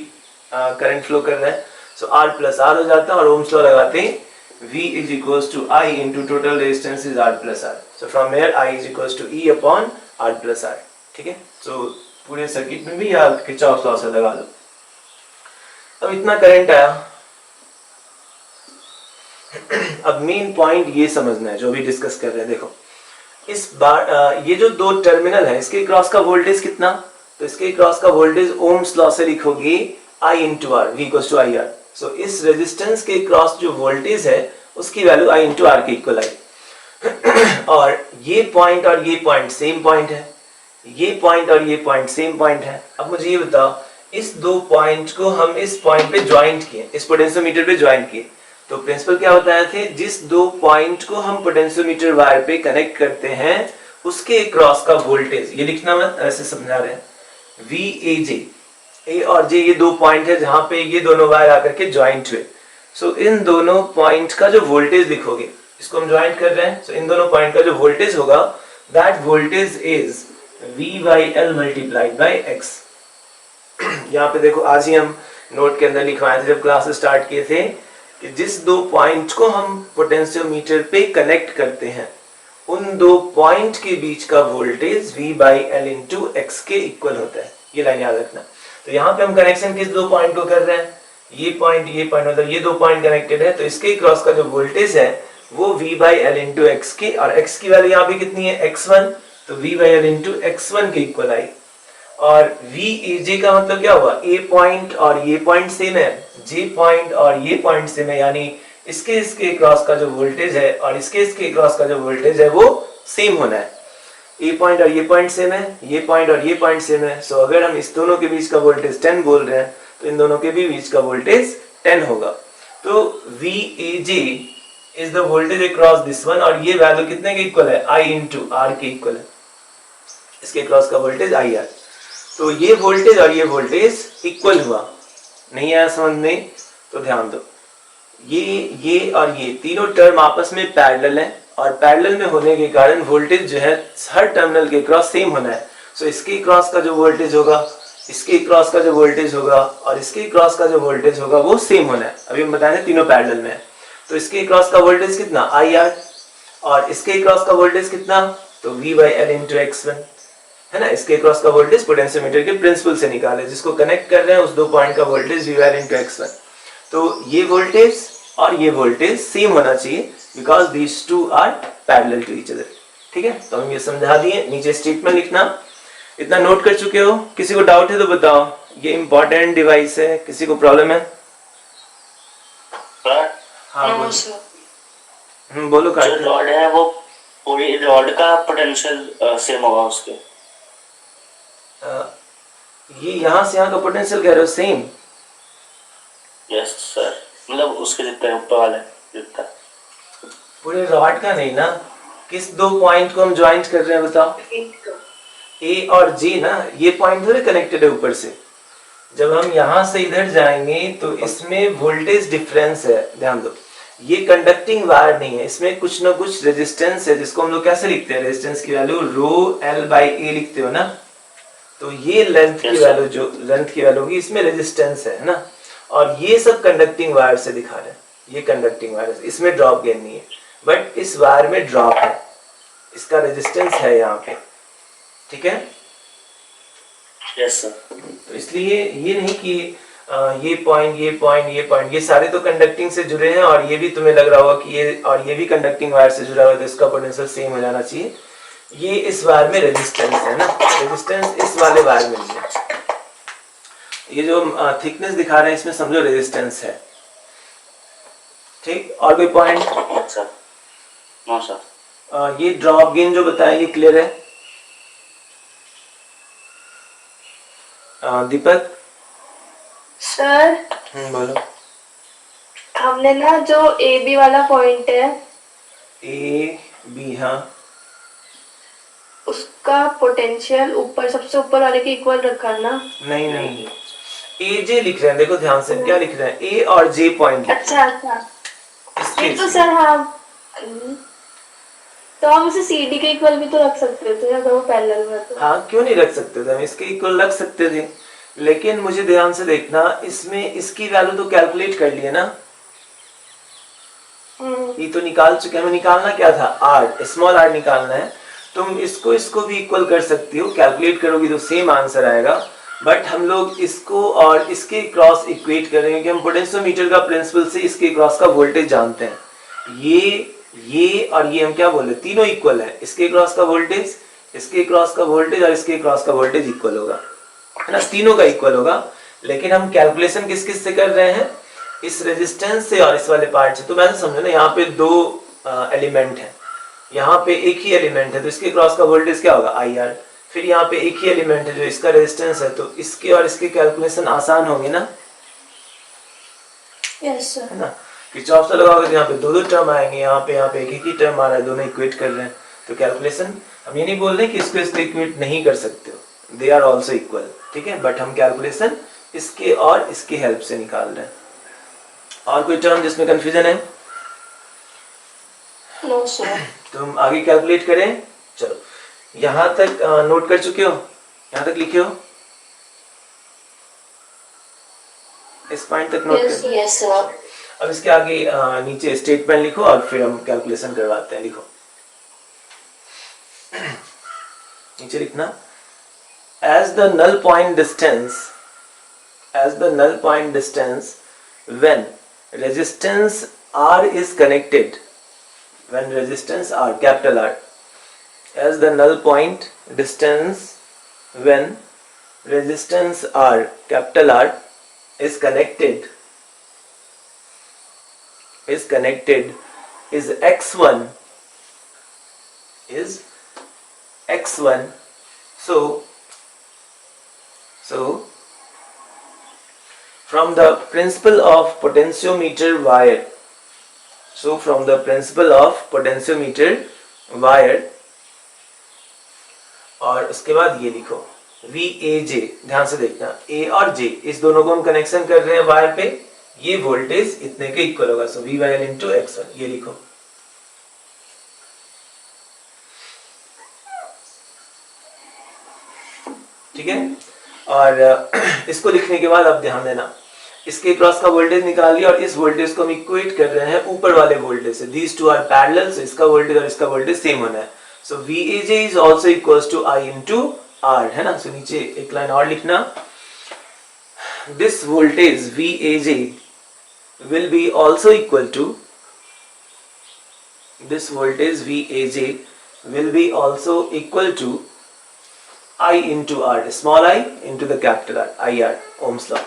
Speaker 1: करंट फ्लो कर रहा है. So r plus r हो जाता है और ओम्स लॉ लगाते हैं V is equals to I into total resistance is R plus R. So from here I is equals to E upon R plus R. ठीक है. So पूरे सर्किट में भी या किरचॉफ लॉ से लगा लो. अब इतना करंट आया. अब मेन पॉइंट ये समझना है जो भी डिस्कस कर रहे हैं. देखो इस बार ये जो दो टर्मिनल है इसके क्रॉस का वोल्टेज कितना, तो इसके क्रॉस का वोल्टेज ओम्स लॉ से लिखोगे I into R, V equals to IR. सो इस रेजिस्टेंस के क्रॉस जो वोल्टेज है उसकी वैल्यू I इंटू आर के इक्वल आई. और ये पॉइंट सेम पॉइंट है, ये पॉइंट और ये पॉइंट सेम पॉइंट है. अब मुझे ये बताओ, इस दो पॉइंट को हम इस पॉइंट पे ज्वाइंट किए, इस पोटेंशियोमीटर पे ज्वाइंट किए. तो प्रिंसिपल क्या बताए थे, जिस दो पॉइंट को हम पोटेंशियोमीटर वायर पे कनेक्ट करते हैं उसके क्रॉस का वोल्टेज, ये लिखना मत, ऐसे समझा रहे हैं, VAJ. ए और जे ये दो पॉइंट है जहां पे ये दोनों वायर आकर के ज्वाइंट हुए. सो इन दोनों पॉइंट का जो वोल्टेज लिखोगे, इसको हम ज्वाइंट कर रहे हैं, सो इन दोनों पॉइंट का जो वोल्टेज होगा that voltage is V/L multiplied by X. यहाँ पे देखो आज ही हम नोट के अंदर लिखवाए थे जब क्लास स्टार्ट किए थे कि जिस दो पॉइंट को हम पोटेंशियोमीटर पे कनेक्ट करते हैं उन दो पॉइंट के बीच का वोल्टेज V/L इंटू X के इक्वल होता है. ये लाइन याद रखना. तो यहाँ पे हम कनेक्शन किस दो पॉइंट को कर रहे हैं, ये पॉइंट मतलब ये दो पॉइंट कनेक्टेड है, तो इसके क्रॉस का जो वोल्टेज है वो V/L इंटू X के, और X की वैल्यू यहाँ पे कितनी है X1, तो V/L इंटू X1 के इक्वल आई. और VAJ का मतलब क्या हुआ, A पॉइंट और ये पॉइंट सेम है, J पॉइंट और ये पॉइंट सेम है, यानी इसके क्रॉस का जो वोल्टेज है और इसके क्रॉस का जो वोल्टेज है वो सेम होना है. ए पॉइंट और ये पॉइंट सेम है, ये पॉइंट और ये पॉइंट सेम है. सो अगर हम इस दोनों के बीच का वोल्टेज 10 बोल रहे हैं तो इन दोनों के भी बीच का वोल्टेज 10 होगा. तो VAJ is the voltage across this one, और ये वैल्यू कितने के इक्वल है, I इंटू आर के इक्वल है. इसके क्रॉस का वोल्टेज IR. तो ये वोल्टेज और ये वोल्टेज इक्वल हुआ. नहीं आया समझ में, तो ध्यान दो, ये और ये तीनों टर्म आपस में पैरेलल है और पैरेलल में होने के कारण वोल्टेज जो है हर टर्मिनल के क्रॉस सेम होना है. सो इसके क्रॉस का जो वोल्टेज होगा, इसके क्रॉस का जो वोल्टेज होगा और इसके क्रॉस का जो वोल्टेज होगा वो सेम होना है. अभी हम बताए तीनों पैरेलल में है. तो इसके क्रॉस का वोल्टेज कितना IR और इसके क्रॉस का वोल्टेज कितना, तो V/L इंटू X1 है ना. इसके क्रॉस का वोल्टेज पोटेंशियोमीटर के प्रिंसिपल से निकाले, जिसको कनेक्ट कर रहे हैं उस दो पॉइंट का वोल्टेज V/L इंटू X1. तो ये वोल्टेज और ये वोल्टेज सेम होना चाहिए because these two are parallel to each other. ठीक है, तो हम ये समझा दिए. नीचे स्टेटमेंट लिखना. इतना नोट कर चुके हो, किसी को डाउट है तो बताओ. ये इंपॉर्टेंट डिवाइस है, किसी को प्रॉब्लम है? हाँ बोलो.
Speaker 2: जो रॉड है वो पूरी रॉड का पोटेंशियल सेम होगा उसके.
Speaker 1: ये यहाँ से यहाँ का पोटेंशियल कह रहे हो सेम?
Speaker 2: यस सर, मतलब उसके जितना ऊपर वाले जितना.
Speaker 1: पूरे रॉड का नहीं ना, किस दो पॉइंट को हम ज्वाइंट कर रहे हैं बताओ. A और J ना, ये पॉइंट थोड़े कनेक्टेड है ऊपर से. जब हम यहाँ से इधर जाएंगे तो इसमें वोल्टेज डिफरेंस है. ध्यान दो, ये कंडक्टिंग वायर नहीं है, इसमें कुछ ना कुछ रेजिस्टेंस है जिसको हम लोग कैसे लिखते हैं, रेजिस्टेंस की वैल्यू ρL/A लिखते हो ना. तो ये लेंथ की वैल्यू, जो लेंथ की वैल्यू होगी इसमें रेजिस्टेंस है ना. और ये सब कंडक्टिंग वायर से दिखा रहे हैं, ये कंडक्टिंग वायर, इसमें ड्रॉप गेन नहीं है, बट इस वायर में ड्रॉप है, इसका रेजिस्टेंस है यहाँ पे. ठीक है,
Speaker 2: यस सर.
Speaker 1: तो इसलिए ये नहीं कि ये पॉइंट ये सारे तो कंडक्टिंग से जुड़े हैं और ये भी तुम्हें लग रहा होगा कि ये और ये भी कंडक्टिंग वायर से जुड़ा हुआ है तो इसका पोटेंशियल सेम हो जाना चाहिए. ये इस वायर में रेजिस्टेंस है ना, रेजिस्टेंस इस वाले वायर में नहीं है. ये जो थिकनेस दिखा रहे हैं इसमें समझो रेजिस्टेंस है. ठीक, और कोई पॉइंट?
Speaker 2: अच्छा, नो सर।
Speaker 1: ये ड्रॉप गेन जो बताया ये क्लियर है? दीपक?
Speaker 3: सर
Speaker 1: बोलो।
Speaker 3: हमने ना जो ए बी वाला पॉइंट है
Speaker 1: ए बी, हाँ,
Speaker 3: उसका पोटेंशियल ऊपर सबसे ऊपर वाले के इक्वल रखा ना।
Speaker 1: नहीं नहीं, ए जे लिख रहे हैं, देखो ध्यान से क्या लिख रहे हैं, ए और जे पॉइंट।
Speaker 3: अच्छा अच्छा,
Speaker 1: इसके
Speaker 3: नहीं तो सर हाँ, तो हम उसे सी डी के इक्वल भी तो रख सकते थे अगर वो पैरेलल में है तो।
Speaker 1: हाँ, क्यों नहीं रख सकते थे, हम इसके इक्वल रख सकते थे, लेकिन मुझे ध्यान से देखना, इसमें इसकी वैल्यू तो कैलकुलेट कर लिए ना, ये तो निकाल चुके हैं, हमें निकालना क्या था, आर, स्मॉल आर निकालना है। तुम इसको भी इक्वल कर सकती हो, कैलकुलेट करोगी तो सेम आंसर आएगा, बट हम लोग इसको और इसके क्रॉस इक्वेट करेंगे कि हम पोटेंशियोमीटर का प्रिंसिपल से इसके क्रॉस का वोल्टेज जानते हैं। ये और ये हम क्या बोले, तीनों इक्वल है, इसके क्रॉस का वोल्टेज, इसके क्रॉस का वोल्टेज और इसके क्रॉस का वोल्टेज इक्वल होगा, है ना, तीनों का इक्वल होगा। लेकिन हम कैलकुलेशन किस किस से कर रहे हैं, इस रेजिस्टेंस से और इस वाले पार्ट से। तो मैं समझो ना, यहाँ पे दो एलिमेंट है, यहाँ पे एक ही एलिमेंट है, तो इसके क्रॉस का वोल्टेज क्या होगा, आई आर। फिर यहाँ पे एक ही एलिमेंट है जो इसका रेजिस्टेंस है, तो इसके और इसके कैलकुलेशन आसान होंगे ना,
Speaker 3: यस सर।
Speaker 1: है ना। किरचॉफ से लगाओगे तो यहाँ पे दो दो टर्म आएंगे, यहाँ पे एक ही टर्म आ रहा है, दोनों इक्वेट कर रहे हैं, तो कैलकुलेशन, हम ये नहीं बोल रहे कि इसको इसको इक्वेट नहीं कर सकते हो, दे आर ऑल्सो इक्वल, ठीक है, बट हम कैलकुलेशन इसके और इसके हेल्प से निकाल रहे हैं। और कोई टर्म जिसमें कंफ्यूजन है?
Speaker 3: No sir.
Speaker 1: तो हम आगे कैलकुलेट करें, चलो यहाँ तक नोट कर चुके हो, यहाँ तक लिखे हो, इस पॉइंट तक नोट कर।
Speaker 3: Yes sir.
Speaker 1: अब इसके आगे नीचे स्टेटमेंट लिखो और फिर हम कैलकुलेशन करवाते हैं। लिखो, नीचे लिखना, as the null point distance when resistance R is connected, when resistance R, capital R, as the null point distance when resistance R, capital R, is connected is x1, so from the principle of potentiometer wire, और उसके बाद ये लिखो VAJ, ध्यान से देखना, A और J इस दोनों को हम कनेक्शन कर रहे हैं वायर पे, ये वोल्टेज इतने के इक्वल होगा, सो V/L इंटू X1, ये लिखो। ठीक है, और इसको लिखने के बाद अब ध्यान देना, इसके क्रॉस का वोल्टेज निकाल लिया और इस वोल्टेज को हम इक्वेट कर रहे हैं ऊपर वाले वोल्टेज से, these two are parallel, so इसका वोल्टेज और इसका वोल्टेज सेम होना है, so VAJ is also equals to I into R, है ना। सो नीचे एक लाइन और लिखना, this voltage VAJ will be also equal to, this voltage VAJ will be also equal to I into R, small I into the capital R, IR, Ohm's law।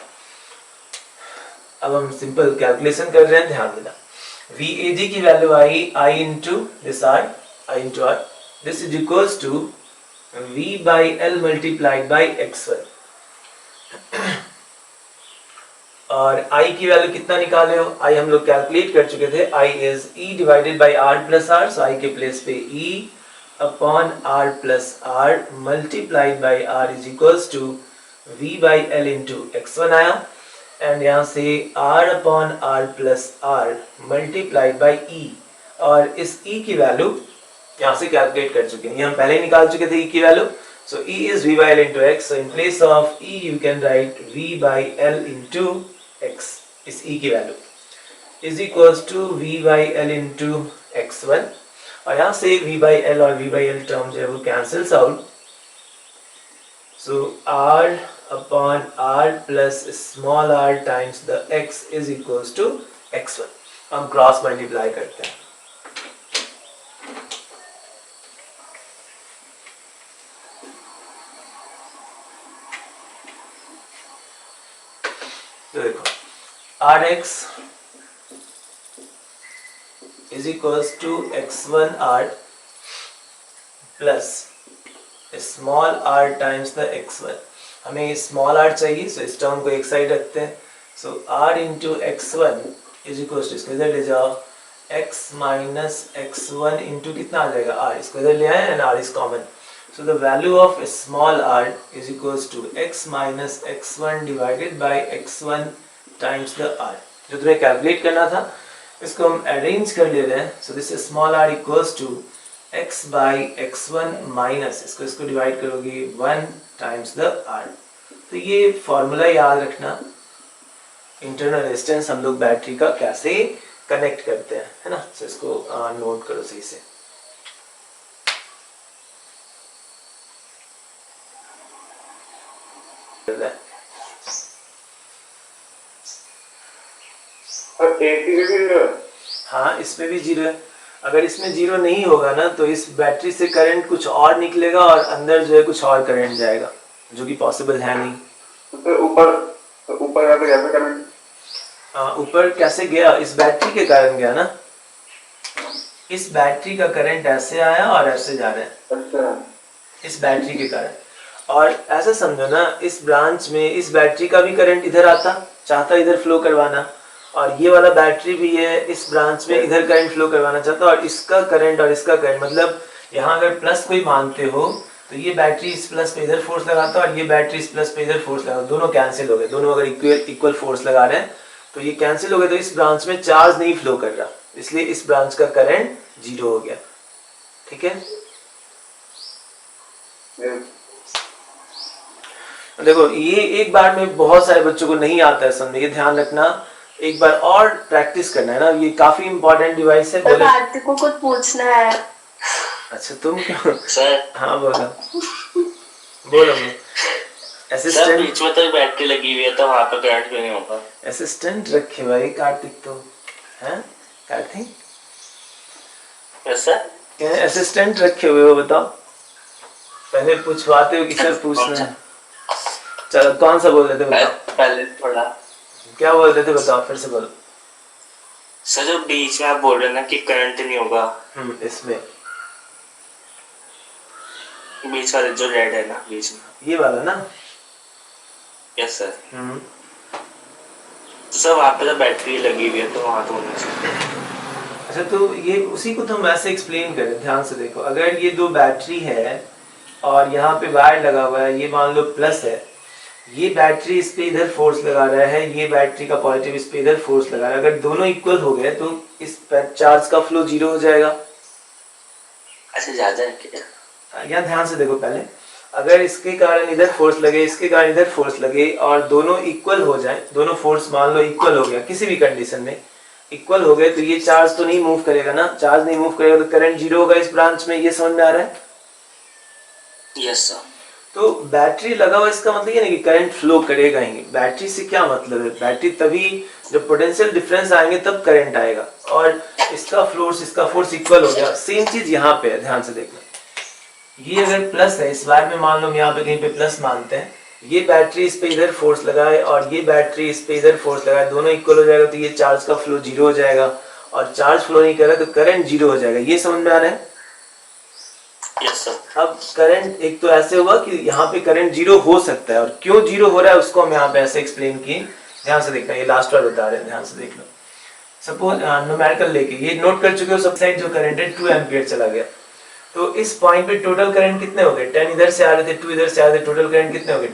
Speaker 1: अब हम सिंपल कैलकुलेशन कर रहे हैं, ध्यान देना, VAJ की value I I into this R, I into R, this is equals to V/L multiplied by X1, और I की वैल्यू कितना निकाले हो, I हम लोग कैलकुलेट कर चुके थे, I is E divided by R plus R, so I के प्लेस पे E upon R plus R multiplied by R is equals to V/L into X1 आया, एंड यहाँ से R upon R plus R multiplied by E, और इस E की वैल्यू यहाँ से कैलकुलेट कर चुके हैं, ये हम पहले निकाल चुके थे E की value, so E is V/L into X, so in place of E you can write V/L into X, इस E की value is equals to V/L into X1, और यहाँ से V/L और V/L टर्म जो है वो cancels out, so R upon R plus small r times the X is equals to X1, हम क्रॉस मल्टीप्लाई करते हैं। तो देखो, Rx is equals to x1 r plus small r times the x1। हमें स्मॉल r चाहिए, सो इस टर्म को एक साइड रखते हैं। So r into x1 is equals to, इसको इधर ले जाओ, x माइनस x1 इंटू कितना आ जाएगा r, इसको इधर ले आए and r is common. So the value of small r is equals to x minus x1 divided by x1 times the r। जो तुम्हें कैलकुलेट करना था इसको हम अरेंज कर ले रहे हैं। So this is small r equals to x by x1 minus, इसको डिवाइड करोगे 1 times the r। तो ये फॉर्मूला याद रखना, इंटरनल रेजिस्टेंस हम लोग बैटरी का कैसे कनेक्ट करते हैं, है ना। So इसको नोट करो सही से। हाँ, इसमें भी जीरो है। अगर इसमें जीरो नहीं होगा ना तो इस बैटरी से करंट कुछ और निकलेगा और अंदर जो है कुछ और करंट जाएगा, जो कि पॉसिबल है नहीं। ऊपर कैसे गया? इस बैटरी के कारण गया ना। इस बैटरी का करंट ऐसे आया और ऐसे जा रहा है। अच्छा। इस बैटरी के कारण। और ऐसा समझो ना, इस ब्रांच में इस बैटरी का भी करंट इधर आता, चाहता इधर फ्लो करवाना, और ये वाला बैटरी भी है इस ब्रांच में इधर करंट फ्लो करवाना चाहता, और इसका करंट और इसका करंट, मतलब यहाँ अगर प्लस कोई मानते हो तो ये बैटरी इस प्लस पे इधर फोर्स लगाता और ये बैटरी इस प्लस पे इधर फोर्स लगाता, दोनों कैंसिल हो गए। दोनों अगर इक्वल फोर्स लगा रहे हैं तो ये कैंसिल हो गए, तो इस ब्रांच में चार्ज नहीं फ्लो कर रहा, इसलिए इस ब्रांच का करंट जीरो हो गया। ठीक है, देखो ये एक बार में बहुत सारे बच्चों को नहीं आता है समझ, ये ध्यान रखना, एक बार और प्रैक्टिस करना है ना, ये काफी इंपॉर्टेंट डिवाइस है। बोले
Speaker 3: भारती को कुछ पूछना है।
Speaker 1: अच्छा तुम क्यों
Speaker 2: सर?
Speaker 1: हाँ बोलो बोलो। असिस्टेंट
Speaker 2: बीच में तो बैटरी लगी हुई है तो वहाँ पे करंट भी नहीं होगा।
Speaker 1: असिस्टेंट रखे भाई कार्तिक, तो हैं कार्तिक?
Speaker 2: कैसा
Speaker 1: क्या असिस्टेंट रखे हुए हो बताओ? पहले पूछवाते हो कि सर पूछना है। चलो कौन सा बोल रहे थे बताओ?
Speaker 2: पहले थोड़ा
Speaker 1: क्या बोल रहे थे बताओ, फिर से बोलो।
Speaker 2: सर जो बीच में आप बोल रहे हैं ना कि करंट नहीं होगा,
Speaker 1: इसमें
Speaker 2: बीच वाले जो रेड है ना बीच में,
Speaker 1: ये वाला ना?
Speaker 2: Yes sir. तो सर वहाँ पे तो बैटरी लगी हुई है तो वहाँ तो होना चाहिए।
Speaker 1: अच्छा तो ये उसी को तो हम ऐसे एक्सप्लेन करें, ध्यान से देखो। अगर ये दो बैटरी है और यहाँ पे वायर लगा हुआ है, ये मान लो प्लस है, ये बैटरी इस पे इधर फोर्स लगा रहा है, ये बैटरी का पॉजिटिव इस पे इधर फोर्स लगा रहा है, अगर दोनों इक्वल हो गए तो इस चार्ज का फ्लो जीरो हो जाएगा।
Speaker 2: अच्छा ज्यादा है क्या?
Speaker 1: यहाँ ध्यान से देखो पहले, अगर इसके कारण इधर फोर्स लगे, इसके कारण इधर फोर्स लगे और दोनों इक्वल हो जाए, दोनों फोर्स मान लो इक्वल हो गया, किसी भी कंडीशन में इक्वल हो गए, तो ये चार्ज तो नहीं मूव करेगा ना, चार्ज नहीं मूव करेगा तो करंट जीरो होगा इस ब्रांच में। ये समझ में आ रहा है?
Speaker 2: Yes sir.
Speaker 1: तो बैटरी लगा हुआ इसका मतलब ये नहीं कि करंट फ्लो करेगा ही। बैटरी से क्या मतलब है? बैटरी तभी जब पोटेंशियल डिफरेंस आएंगे तब करंट आएगा, और इसका फोर्स इक्वल हो गया। सेम चीज यहाँ पे है, ध्यान से देखना। ये अगर प्लस है, इस बार में मान लो हम यहाँ पे कहीं पे प्लस मानते हैं, ये बैटरी इस पे इधर फोर्स लगाए और ये बैटरी इस पे इधर फोर्स लगाए, दोनों इक्वल हो जाएगा तो ये चार्ज का फ्लो जीरो हो जाएगा, और चार्ज फ्लो नहीं कर रहा तो करंट जीरो हो जाएगा। ये समझ में आ रहा है?
Speaker 2: Yes sir.
Speaker 1: अब करंट एक तो ऐसे हुआ कि यहाँ पे करंट जीरो हो सकता है, और क्यों जीरो हो रहा है उसको हम यहाँ पे ऐसे एक्सप्लेन किए। ध्यान से देखना, ये लास्ट वाला बता रहे हैं, ध्यान से देख लो। सपोज न्यूमेरिकल लेके ये नोट कर चुके हो सब साइड, जो करंट है 2 एम्पियर चला गया, तो इस पॉइंट पे टोटल करंट कितने हो गए? 10 इधर से आ रहे थे, 2 इधर से आ रहे थे, टोटल करंट कितने हो गए?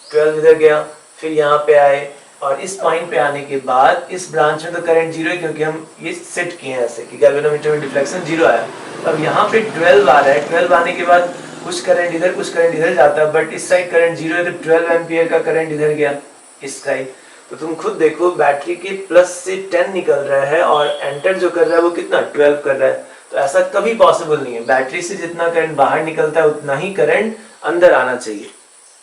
Speaker 1: 12 इधर गया, फिर यहाँ पे आए, और इस पॉइंट पे आने के बाद इस ब्रांच में तो करंट जीरो है, क्योंकि हम ये सेट किए हैं ऐसे कि गैल्वेनोमीटर में डिफ्लेक्शन जीरो आया। अब यहाँ पे 12 आ रहा है, 12 आने के बाद कुछ करंट इधर कुछ करंट इधर जाता है, बट इस साइड करंट जीरो है, तो 12 एम्पियर का करंट इधर गया इस साइड। तो तुम खुद देखो, बैटरी के प्लस से 10 निकल रहा है और एंटर जो कर रहा है वो कितना 12 कर रहा है। तो ऐसा कभी पॉसिबल नहीं है, बैटरी से जितना करंट बाहर निकलता है उतना ही करंट अंदर आना चाहिए,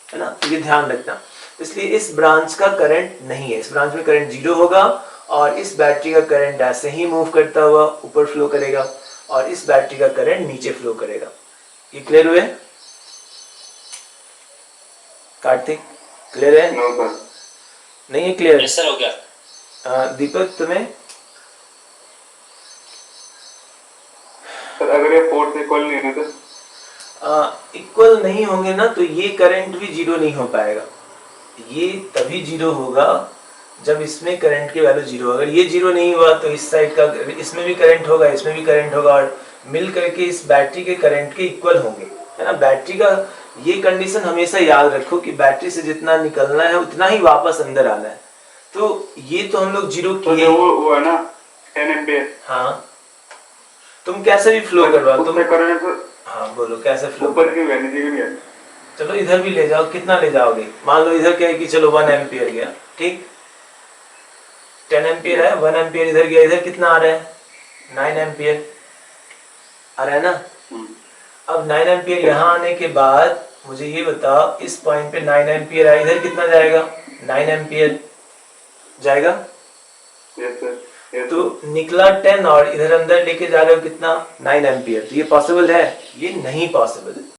Speaker 1: है ना। तो ये ध्यान रखना। इसलिए इस ब्रांच का करंट नहीं है, इस ब्रांच में करंट जीरो होगा, और इस बैटरी का करंट ऐसे ही मूव करता हुआ ऊपर फ्लो करेगा, और इस बैटरी का करंट नीचे फ्लो करेगा। ये क्लियर हुए कार्तिक? क्लियर है? नहीं है क्लियर?
Speaker 2: यस सर, हो गया।
Speaker 1: दीपक तुम्हें?
Speaker 4: अगर ये फोर्स इक्वल नहीं है तो
Speaker 1: इक्वल नहीं होंगे ना तो ये करंट भी जीरो नहीं हो पाएगा। ये तभी जीरो होगा जब इसमें करंट की वैल्यू जीरो। अगर ये जीरो नहीं हुआ तो इस साइड का इसमें भी करंट होगा, इसमें भी करंट होगा, और मिल करके इस बैटरी के करंट के इक्वल होंगे, है ना। बैटरी का ये कंडीशन हमेशा याद रखो कि बैटरी से जितना निकलना है उतना ही वापस अंदर आना है। तो ये तो हम लोग जीरो
Speaker 4: तो
Speaker 1: किए।
Speaker 4: जो वो है ना 10 एम्पीयर,
Speaker 1: हाँ, तुम कैसे भी फ्लो करवाओ तुम।
Speaker 4: उसमें करंट
Speaker 1: हाँ बोलो कैसे फ्लो।
Speaker 4: ऊपर की वैल्यू नीचे की है।
Speaker 1: चलो इधर भी ले जाओ, कितना ले जाओगे। मान लो इधर क्या है कि चलो 1 एम्पियर गया, ठीक, 10 एम्पियर है, 1 एम्पियर इधर गया, इधर कितना आ रहा है 9 एम्पियर आ रहा है ना। अब 9 एम्पियर यहाँ आने के बाद मुझे ये बताओ, इस पॉइंट पे 9 एम्पियर है, इधर कितना जाएगा 9 एम्पियर जाएगा।
Speaker 4: यस सर, यस
Speaker 1: तो निकला 10 और इधर अंदर लेके जा रहे हो कितना 9 एम्पियर। तो ये पॉसिबल है? ये नहीं पॉसिबल है।